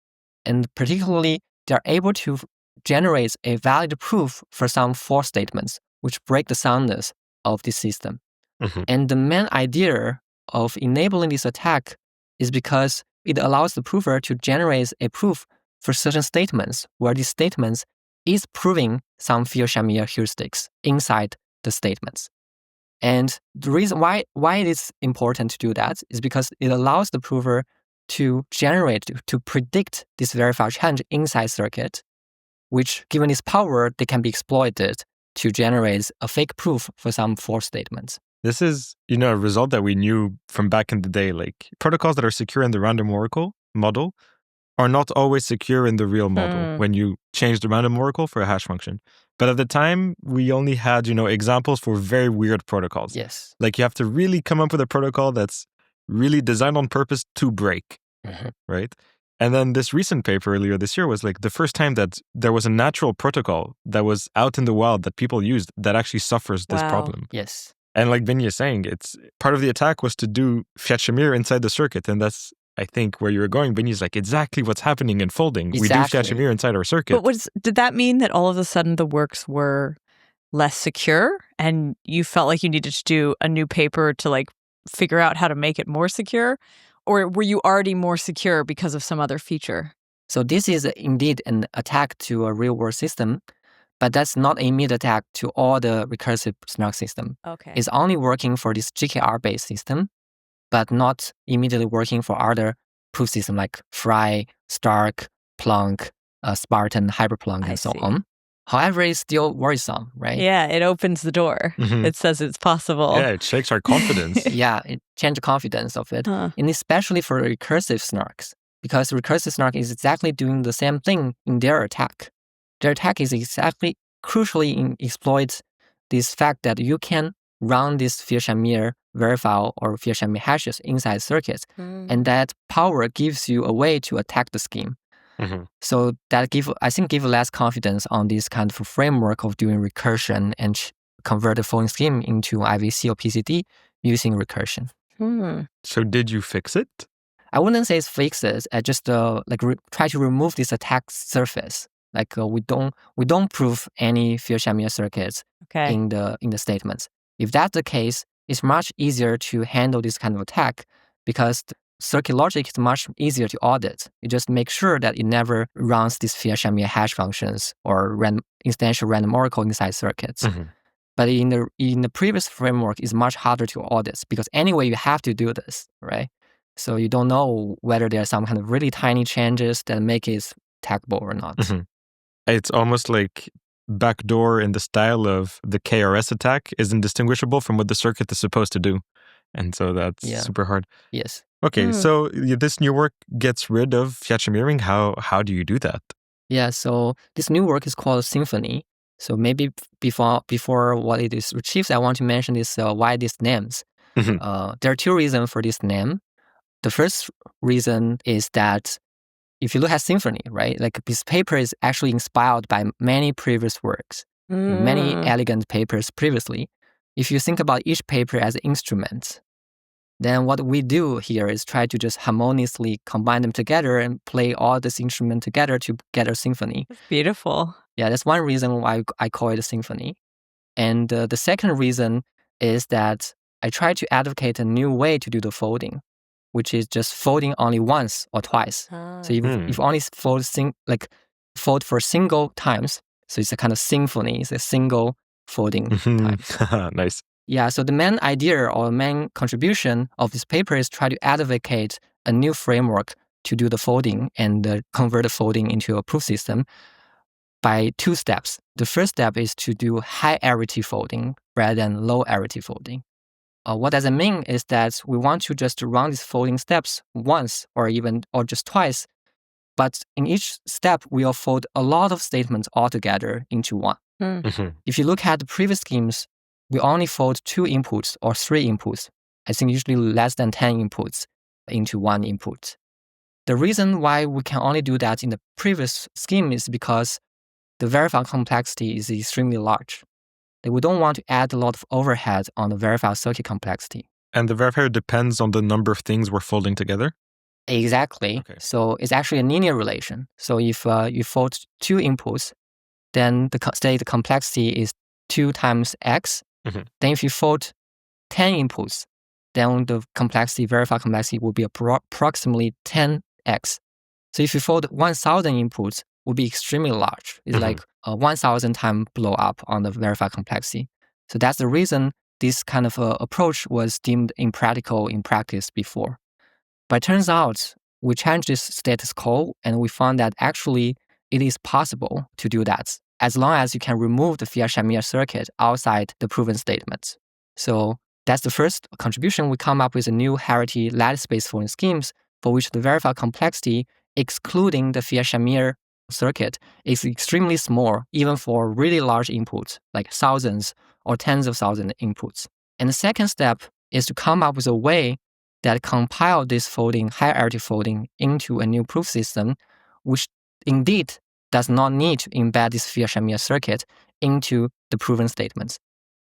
And particularly, they're able to generate a valid proof for some false statements, which break the soundness of the system. Mm-hmm. And the main idea of enabling this attack is because it allows the prover to generate a proof for certain statements where these statements is proving some Fiat-Shamir heuristics inside the statements. And the reason why it is important to do that is because it allows the prover to predict this verifier challenge inside circuit, which given its power, they can be exploited to generate a fake proof for some false statements. This is, a result that we knew from back in the day. Like protocols that are secure in the random oracle model are not always secure in the real model when you change the random oracle for a hash function. But at the time, we only had, examples for very weird protocols. Yes. Like you have to really come up with a protocol that's really designed on purpose to break, right? And then this recent paper earlier this year was like the first time that there was a natural protocol that was out in the wild that people used that actually suffers this problem. Yes. And like Binyi is saying, it's part of the attack was to do Fiat-Shamir inside the circuit. And that's, I think, where you were going. Binyi's like, exactly what's happening in folding. Exactly. We do Fiat-Shamir inside our circuit. But did that mean that all of a sudden the works were less secure and you felt like you needed to do a new paper to like figure out how to make it more secure? Or were you already more secure because of some other feature? So this is indeed an attack to a real-world system, but that's not an immediate attack to all the recursive snark system. Okay. It's only working for this GKR-based system, but not immediately working for other proof systems like Fry, Stark, Plonk, Spartan, Hyperplonk, and so on. However, it's still worrisome, right? Yeah, it opens the door. Mhm. It says it's possible. Yeah, it shakes our confidence. Yeah, it changed the confidence of it. And especially for recursive snarks, because recursive snark is exactly doing the same thing in their attack. Their attack is exactly crucially exploits this fact that you can run this Fiat-Shamir verifier or Fiat-Shamir hashes inside circuits, and that power gives you a way to attack the scheme. So that give less confidence on this kind of framework of doing recursion and convert the folding scheme into IVC or PCD using recursion. So did you fix it? I wouldn't say it's fixes. I just try to remove this attack surface. Like we don't prove any Fiat-Shamir circuits in the statements. If that's the case, it's much easier to handle this kind of attack because the circuit logic is much easier to audit. You just make sure that it never runs these Fiat-Shamir hash functions or instantial random oracle inside circuits. But in the previous framework, it's much harder to audit because anyway you have to do this, right? So you don't know whether there are some kind of really tiny changes that make it attackable or not. It's almost like backdoor in the style of the KRS attack is indistinguishable from what the circuit is supposed to do. And so that's super hard. Yes. Okay, so this new work gets rid of Fiat-Shamiring. How do you do that? Yeah, so this new work is called Symphony. So maybe before what it is achieves, I want to mention this why these names. There are two reasons for this name. The first reason is that if you look at Symphony, right, like this paper is actually inspired by many previous works, many elegant papers previously. If you think about each paper as an instrument, then what we do here is try to just harmoniously combine them together and play all this instrument together to get a symphony. Beautiful. Yeah, that's one reason why I call it a symphony. And the second reason is that I try to advocate a new way to do the folding, which is just folding only once or twice. So if you only fold for single times, so it's a kind of symphony, it's a single folding time. Nice. Yeah, so the main idea or main contribution of this paper is try to advocate a new framework to do the folding and convert the folding into a proof system by two steps. The first step is to do high arity folding rather than low arity folding. What does it mean is that we want to just run these folding steps once or just twice, but in each step, we'll fold a lot of statements altogether into one. If you look at the previous schemes, we only fold 2 inputs or 3 inputs. I think usually less than 10 inputs into one input. The reason why we can only do that in the previous scheme is because the verifier complexity is extremely large. We don't want to add a lot of overhead on the verifier circuit complexity. And the verifier depends on the number of things we're folding together? Exactly. Okay. So it's actually a linear relation. So if you fold 2 inputs, then the complexity is 2 times x. Then if you fold 10 inputs, then the verifier complexity will be approximately 10x. So if you fold 1,000 inputs, will be extremely large. It's like a 1,000 time blow up on the verifier complexity. So that's the reason this kind of approach was deemed impractical in practice before. But it turns out we changed this status quo and we found that actually it is possible to do that as long as you can remove the Fiat-Shamir circuit outside the proven statements. So that's the first contribution. We come up with a new Harity lattice-based folding schemes for which the verifier complexity, excluding the Fiat-Shamir circuit, is extremely small, even for really large inputs, like thousands or tens of thousands inputs. And the second step is to come up with a way that compile this high arity folding into a new proof system, which indeed does not need to embed this Fiat-Shamir circuit into the proven statements.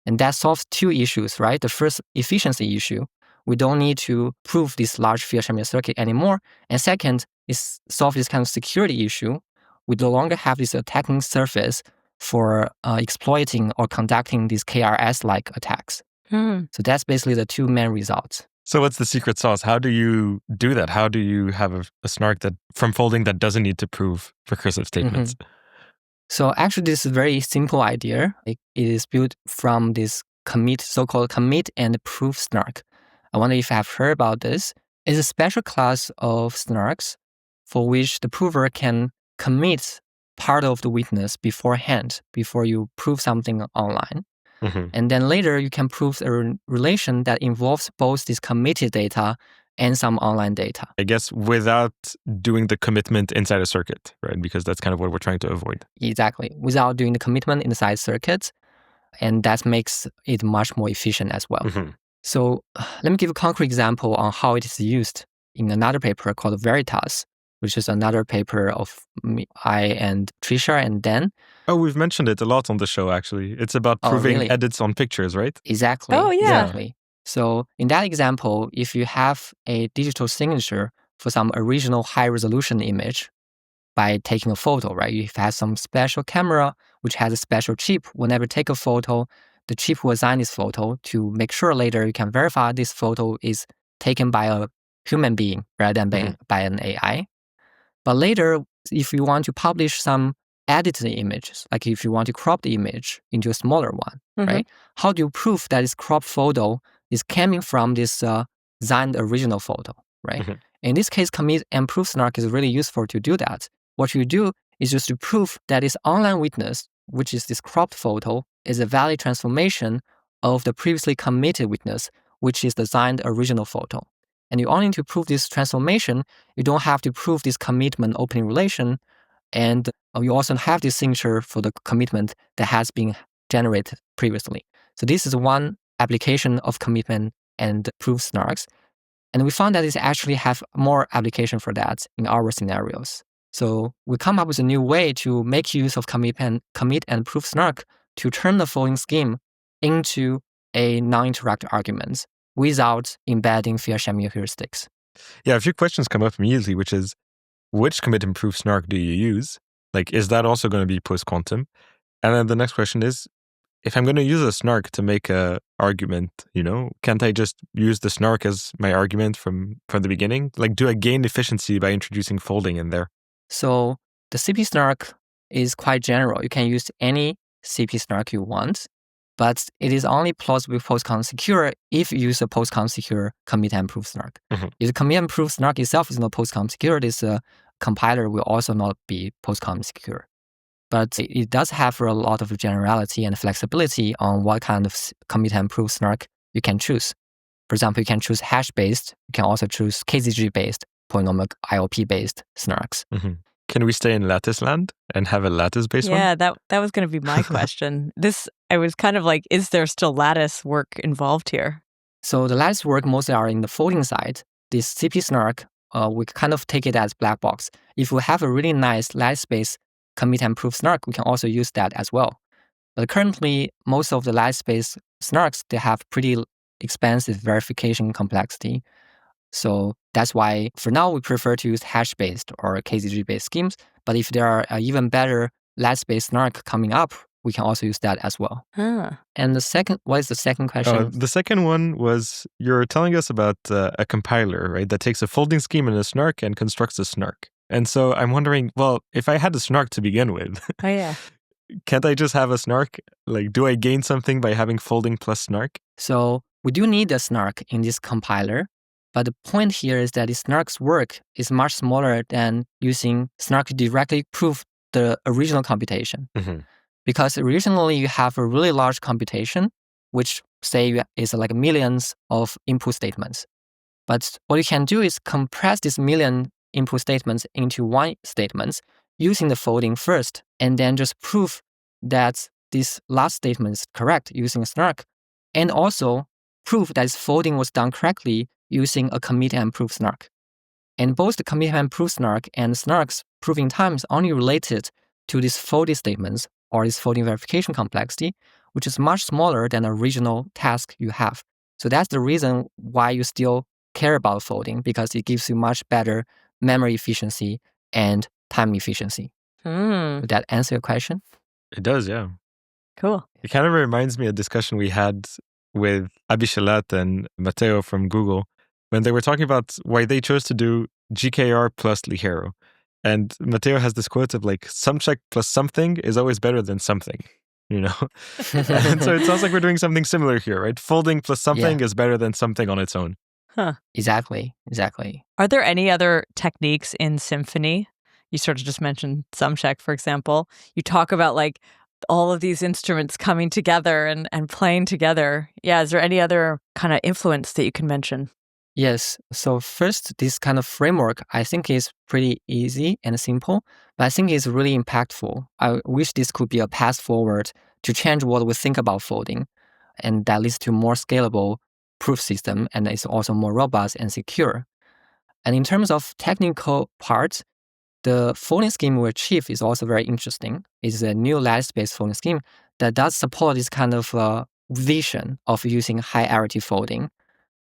And that solves 2 issues, right? The first, efficiency issue. We don't need to prove this large Fiat-Shamir circuit anymore. And second, is solve this kind of security issue. We no longer have this attacking surface for exploiting or conducting these KRS-like attacks. So that's basically the 2 main results. So what's the secret sauce? How do you do that? How do you have a snark that from folding that doesn't need to prove recursive statements? So actually, this is a very simple idea. It is built from this so-called commit and proof snark. I wonder if you have heard about this. It's a special class of snarks for which the prover can commit part of the witness beforehand, before you prove something online. And then later you can prove a relation that involves both this committed data and some online data. I guess without doing the commitment inside a circuit, right? Because that's kind of what we're trying to avoid. Exactly. Without doing the commitment inside circuits. And that makes it much more efficient as well. So let me give a concrete example on how it is used in another paper called Veritas, which is another paper of I and Trisha and Dan. Oh, we've mentioned it a lot on the show, actually. It's about proving edits on pictures, right? Exactly. Oh, yeah. Exactly. So in that example, if you have a digital signature for some original high-resolution image by taking a photo, right? You have some special camera which has a special chip. Whenever you take a photo, the chip will assign this photo to make sure later you can verify this photo is taken by a human being rather than by an AI. But later, if you want to publish some edited images, like if you want to crop the image into a smaller one, right? How do you prove that this cropped photo is coming from this designed original photo, right? In this case, commit and proof snark is really useful to do that. What you do is just to prove that this online witness, which is this cropped photo, is a valid transformation of the previously committed witness, which is the designed original photo. And you only need to prove this transformation. You don't have to prove this commitment opening relation. And you also have this signature for the commitment that has been generated previously. So this is one application of commitment and proof snarks. And we found that this actually have more application for that in our scenarios. So we come up with a new way to make use of commit and proof snark to turn the following scheme into a non-interact argument without embedding Fiat-Shamir heuristics. Yeah, a few questions come up immediately, which is, which commit and proof snark do you use? Like, is that also going to be post-quantum? And then the next question is, if I'm going to use a snark to make a argument, can't I just use the snark as my argument from the beginning? Like, do I gain efficiency by introducing folding in there? So the CP snark is quite general. You can use any CP snark you want, but it is only plausible post-quantum secure if you use a post-quantum secure commit and proof snark. Mm-hmm. If the commit and proof snark itself is not post-quantum secure, this compiler will also not be post-quantum secure. But it does have a lot of generality and flexibility on what kind of commit and proof snark you can choose. For example, you can choose hash-based. You can also choose KZG-based, polynomial IOP-based snarks. Mm-hmm. Can we stay in lattice land and have a lattice-based one? Yeah, that was going to be my question. I was kind of like, is there still lattice work involved here? So the lattice work mostly are in the folding side. This CP snark, we kind of take it as black box. If we have a really nice lattice-based commit and proof snark, we can also use that as well. But currently, most of the lattice-based snarks, they have pretty expensive verification complexity. So that's why for now we prefer to use hash-based or KZG-based schemes. But if there are even better lattice-based snark coming up, we can also use that as well. Huh. And what is the second question? The second one was, you're telling us about a compiler, right, that takes a folding scheme and a snark and constructs a snark. And so I'm wondering, well, if I had a snark to begin with, Oh, yeah. can't I just have a snark? Like, do I gain something by having folding plus snark? So we do need a snark in this compiler. But the point here is that the snark's work is much smaller than using snark to directly prove the original computation. Mm-hmm. Because originally you have a really large computation, which say is like millions of input statements. But what you can do is compress this million input statements into one statement using the folding first, and then just prove that this last statement is correct using a snark, and also prove that this folding was done correctly using a commit and proof snark. And both the commit and proof snark and snark's proving time is only related to these folding statements or this folding verification complexity, which is much smaller than the original task you have. So that's the reason why you still care about folding, because it gives you much better memory efficiency and time efficiency. Would that answer your question? It does, yeah. Cool. It kind of reminds me of a discussion we had with Abishalat and Matteo from Google when they were talking about why they chose to do GKR plus Ligero. And Matteo has this quote of like, some check plus something is always better than something, And so it sounds like we're doing something similar here, right? Folding plus something is better than something on its own. Huh. Exactly. Are there any other techniques in Symphony? You sort of just mentioned sum check, for example. You talk about like all of these instruments coming together and playing together. Yeah, is there any other kind of influence that you can mention? Yes. So first, this kind of framework, I think is pretty easy and simple, but I think it's really impactful. I wish this could be a path forward to change what we think about folding, and that leads to more scalable proof system, and it's also more robust and secure. And in terms of technical parts, the folding scheme we achieve is also very interesting. It's a new lattice-based folding scheme that does support this kind of vision of using high arity folding,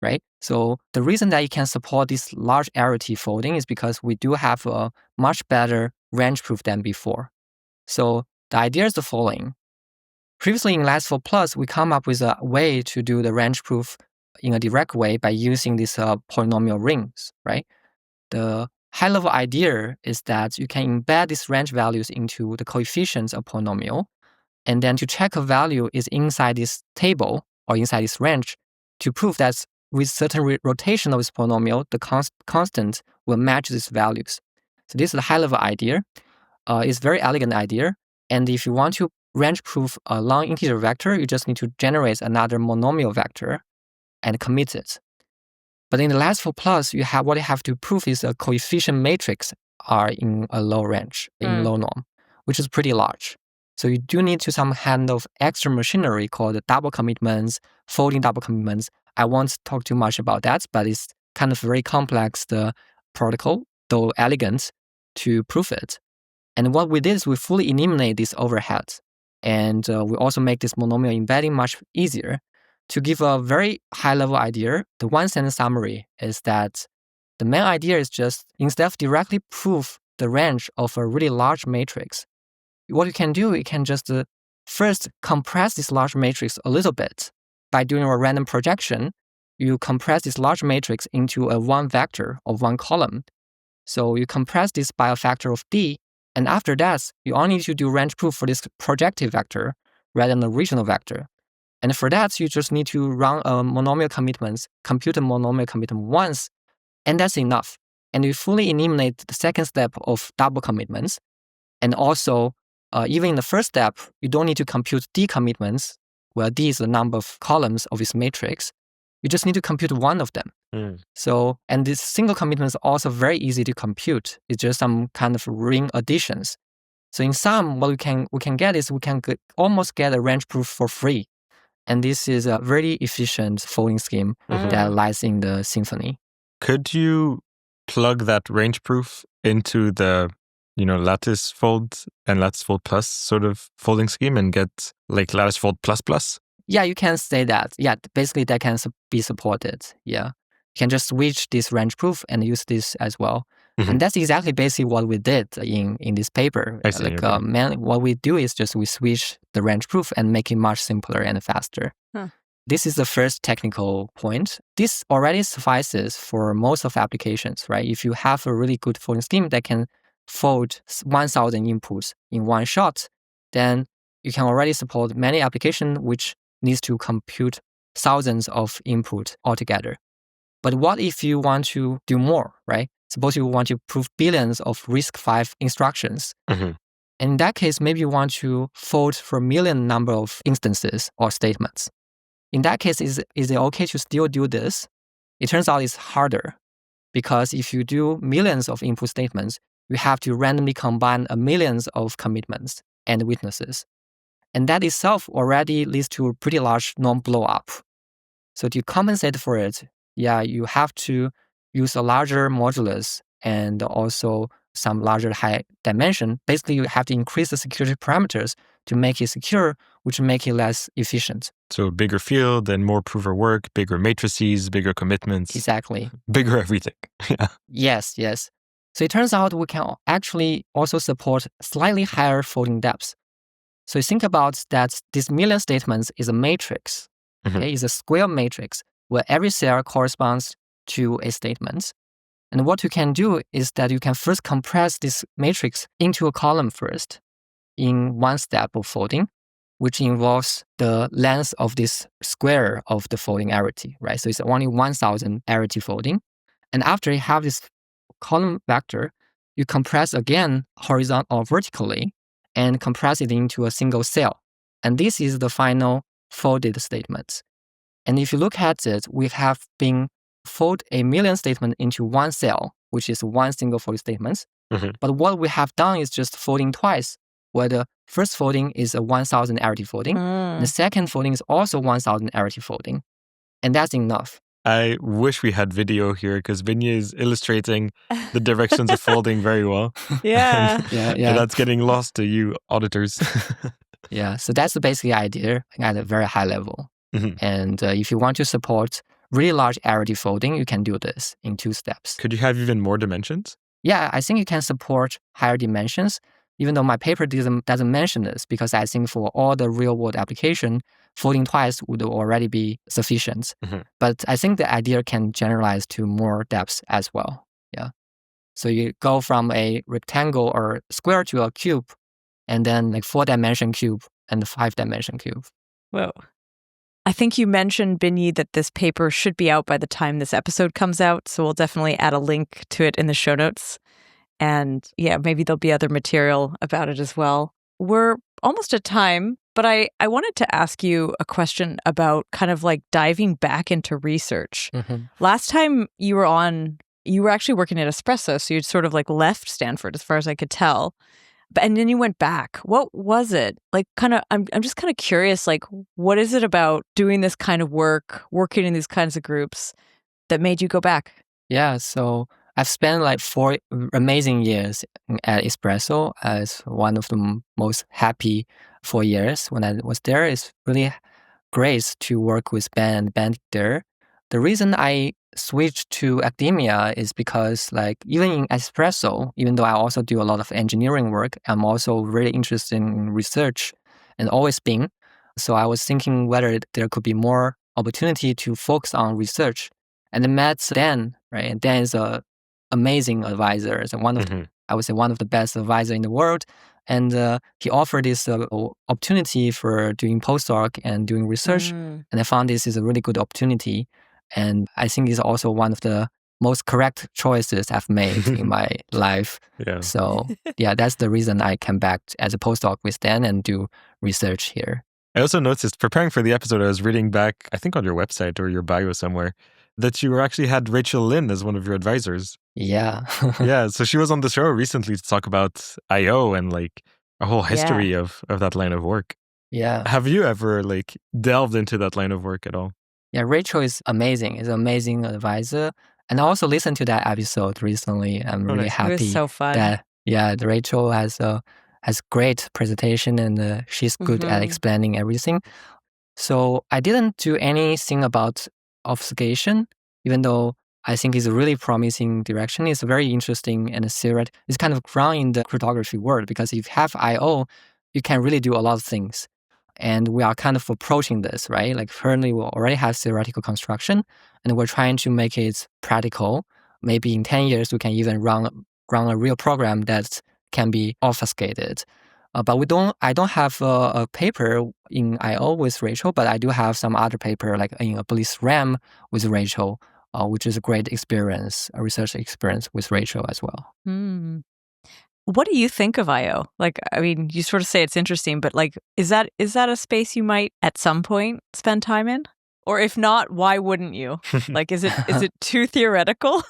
right? So the reason that you can support this large arity folding is because we do have a much better range proof than before. So the idea is the following. Previously in LatticeFold Plus, we come up with a way to do the range proof in a direct way by using these polynomial rings, right? The high-level idea is that you can embed these range values into the coefficients of polynomial, and then to check a value is inside this table or inside this range to prove that with certain rotation of this polynomial, the constant will match these values. So this is the high-level idea. It's a very elegant idea, and if you want to range proof a long integer vector, you just need to generate another monomial vector and commit it. But in the LatticeFold Plus, what you have to prove is a coefficient matrix are in a low range, in low norm, which is pretty large. So you do need to some kind of extra machinery called double commitments, folding double commitments. I won't talk too much about that, but it's kind of very complex, the protocol, though elegant, to prove it. And what we did is we fully eliminate this overhead. And we also make this monomial embedding much easier. To give a very high-level idea, the one-sentence summary is that the main idea is just, instead of directly prove the range of a really large matrix, what you can do, you can just first compress this large matrix a little bit. By doing a random projection, you compress this large matrix into a one vector or one column. So you compress this by a factor of d, and after that, you only need to do range proof for this projective vector rather than the original vector. And for that, you just need to run a monomial commitment, compute a monomial commitment once, and that's enough. And you fully eliminate the second step of double commitments. And also, even in the first step, you don't need to compute d commitments, where d is the number of columns of this matrix. You just need to compute one of them. So, and this single commitment is also very easy to compute. It's just some kind of ring additions. So in sum, what we can get is we can almost get a range proof for free. And this is a very efficient folding scheme that lies in the Symphony. Could you plug that range proof into the LatticeFold and LatticeFold Plus sort of folding scheme and get like LatticeFold Plus Plus? Yeah, you can say that. Yeah, basically that can be supported. Yeah, you can just switch this range proof and use this as well. And that's exactly basically what we did in this paper. I see, okay. Mainly what we do is just we switch the range proof and make it much simpler and faster. This is the first technical point. This already suffices for most of applications, right? If you have a really good folding scheme that can fold 1,000 inputs in one shot, then you can already support many applications which needs to compute thousands of input altogether. But what if you want to do more, right? Suppose you want to prove billions of RISC-V instructions. In that case, maybe you want to fold for a million number of instances or statements. In that case, is it okay to still do this? It turns out it's harder because if you do millions of input statements, you have to randomly combine millions of commitments and witnesses. And that itself already leads to a pretty large non-blow-up. So to compensate for it, you have to use a larger modulus and also some larger high dimension. Basically, you have to increase the security parameters to make it secure, which make it less efficient. So bigger field and more proof of work, bigger matrices, bigger commitments. Exactly. Bigger everything. Yes. So it turns out we can actually also support slightly higher folding depths. So you think about that this million statements is a matrix. Okay, it's a square matrix where every cell corresponds to a statement. And what you can do is that you can first compress this matrix into a column first in one step of folding, which involves the length of this square of the folding arity, right? So it's only 1,000 arity folding. And after you have this column vector, you compress again horizontal or vertically and compress it into a single cell. And this is the final folded statement. And if you look at it, we have been fold a million statement into one cell, which is one single folded statement. But what we have done is just folding twice, where the first folding is a 1,000 arity folding. And the second folding is also 1,000 arity folding. And that's enough. I wish we had video here because Binyi is illustrating the directions of folding very well. Yeah. And that's getting lost to you auditors. Yeah, so that's the basic idea at a very high level. And if you want to support really large arity folding, you can do this in 2 steps. Could you have even more dimensions? Yeah, I think you can support higher dimensions, even though my paper doesn't mention this, because I think for all the real-world application, folding twice would already be sufficient. But I think the idea can generalize to more depths as well. Yeah. So you go from a rectangle or square to a cube, and then like 4-dimension cube and 5-dimension cube. Whoa. I think you mentioned, Binyi, that this paper should be out by the time this episode comes out. So we'll definitely add a link to it in the show notes. And yeah, maybe there'll be other material about it as well. We're almost at time, but I wanted to ask you a question about kind of like diving back into research. Last time you were on, you were actually working at Espresso. So you'd sort of like left Stanford as far as I could tell. And then you went back. What was it? Like kind of, I'm just kind of curious, like what is it about doing this kind of work, working in these kinds of groups that made you go back? Yeah, so I've spent like 4 amazing years at Espresso as one of the most happy 4 years when I was there. It's really great to work with Ben there. the reason I switched to academia is because like even in Espresso, even though I also do a lot of engineering work, I'm also really interested in research and always been. So I was thinking whether there could be more opportunity to focus on research. And I met Dan, right? And Dan is a amazing advisor. It's one of I would say one of the best advisors in the world. And he offered this opportunity for doing postdoc and doing research. And I found this is a really good opportunity. And I think it's also one of the most correct choices I've made in my life. Yeah. So yeah, that's the reason I came back as a postdoc with Dan and do research here. I also noticed, preparing for the episode, I was reading back, I think on your website or your bio somewhere, that you actually had Rachel Lynn as one of your advisors. Yeah. Yeah, so she was on the show recently to talk about I/O and like a whole history of that line of work. Yeah. Have you ever like delved into that line of work at all? Yeah, Rachel is amazing. Is an amazing advisor. And I also listened to that episode recently. I'm really nice. happy It was so fun. that Rachel has great presentation and she's good at explaining everything. So I didn't do anything about obfuscation, even though I think it's a really promising direction. It's very interesting and it's kind of ground in the cryptography world, because if you have I/O, you can really do a lot of things. And we are kind of approaching this, right? Like currently we already have theoretical construction and we're trying to make it practical. Maybe in 10 years, we can even run a real program that can be obfuscated. But I don't have a paper in I/O with Rachel, but I do have some other paper like in a Bliss RAM with Rachel, which is a great experience, a research experience with Rachel as well. What do you think of I/O? Like, I mean, you sort of say it's interesting, but like, is that a space you might at some point spend time in? Or if not, why wouldn't you? Like, is it too theoretical?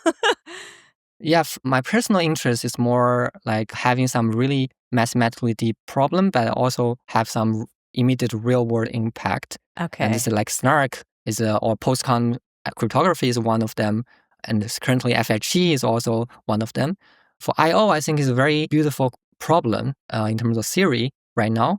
Yeah, my personal interest is more like having some really mathematically deep problem, but also have some immediate real world impact. Okay. And it's like SNARK or post-quantum cryptography is one of them. And currently FHE is also one of them. For I/O, I think is a very beautiful problem in terms of theory right now.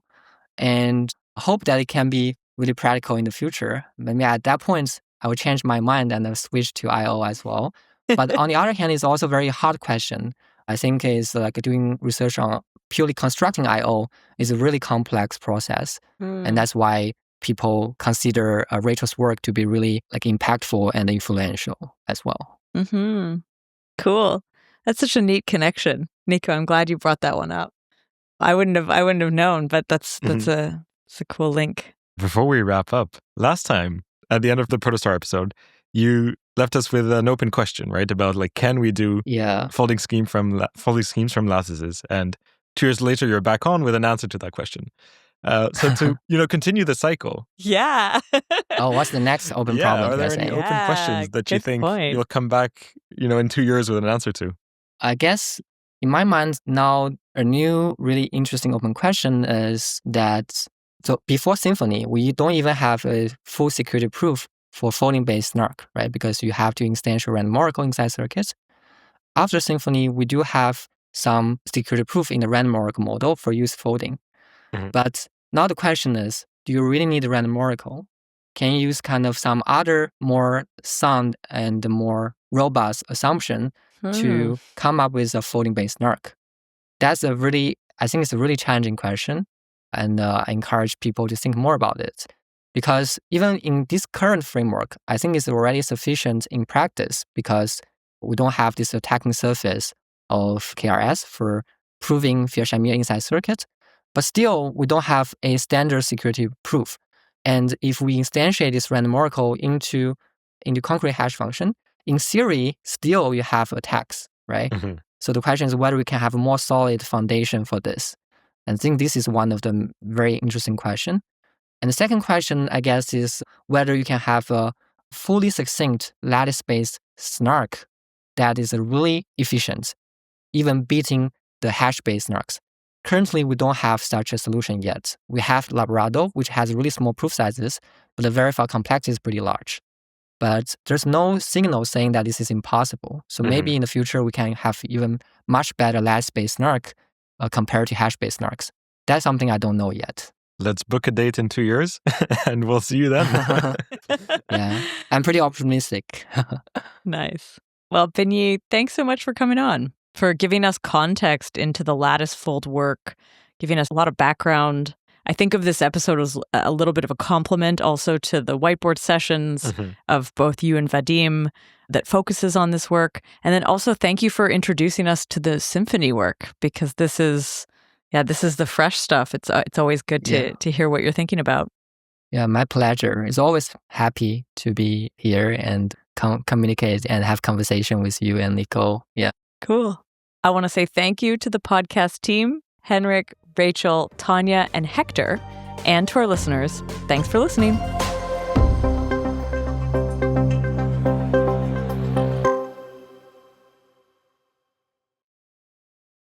And I hope that it can be really practical in the future. Maybe at that point, I will change my mind and switch to I/O as well. But on the other hand, it's also a very hard question. I think it's like doing research on purely constructing I/O is a really complex process. And that's why people consider Rachel's work to be really like impactful and influential as well. Cool. That's such a neat connection. Nico, I'm glad you brought that one up. I wouldn't have known, but that's a cool link. Before we wrap up, last time at the end of the Protostar episode, you left us with an open question, right? About like, can we do folding schemes from lattices? And 2 years later, you're back on with an answer to that question. So to continue the cycle. Yeah. Oh, what's the next open problem? Are there any open questions that you think you'll come back, in 2 years with an answer to? I guess in my mind now, a new really interesting open question is that, so before Symphony, we don't even have a full security proof for folding-based SNARK, right? Because you have to instantiate random oracle inside circuits. After Symphony, we do have some security proof in the random oracle model for use folding. But now the question is, do you really need a random oracle? Can you use kind of some other more sound and more robust assumption to come up with a folding-based SNARK? I think it's a really challenging question. And I encourage people to think more about it. Because even in this current framework, I think it's already sufficient in practice because we don't have this attacking surface of KRS for proving Fiat-Shamir inside circuit. But still, we don't have a standard security proof. And if we instantiate this random oracle into concrete hash function, in theory, still you have attacks, right? So the question is whether we can have a more solid foundation for this. And I think this is one of the very interesting questions. And the second question, I guess, is whether you can have a fully succinct lattice-based SNARK that is really efficient, even beating the hash-based SNARKs. Currently, we don't have such a solution yet. We have Labrador, which has really small proof sizes, but the verified complexity is pretty large. But there's no signal saying that this is impossible. So maybe in the future, we can have even much better lattice-based SNARK compared to hash-based SNARKs. That's something I don't know yet. let's book a date in 2 years and we'll see you then. Yeah, I'm pretty optimistic. Nice. Well, Binyi, thanks so much for coming on, for giving us context into the LatticeFold work, giving us a lot of background. I think of this episode as a little bit of a compliment also to the whiteboard sessions of both you and Vadim that focuses on this work. And then also thank you for introducing us to the Symphony work, because this is the fresh stuff. It's always good to hear what you're thinking about. Yeah, my pleasure. It's always happy to be here and communicate and have conversation with you and Nico. Yeah. Cool. I want to say thank you to the podcast team, Henrik, Rachel, Tanya, and Hector. And to our listeners, thanks for listening.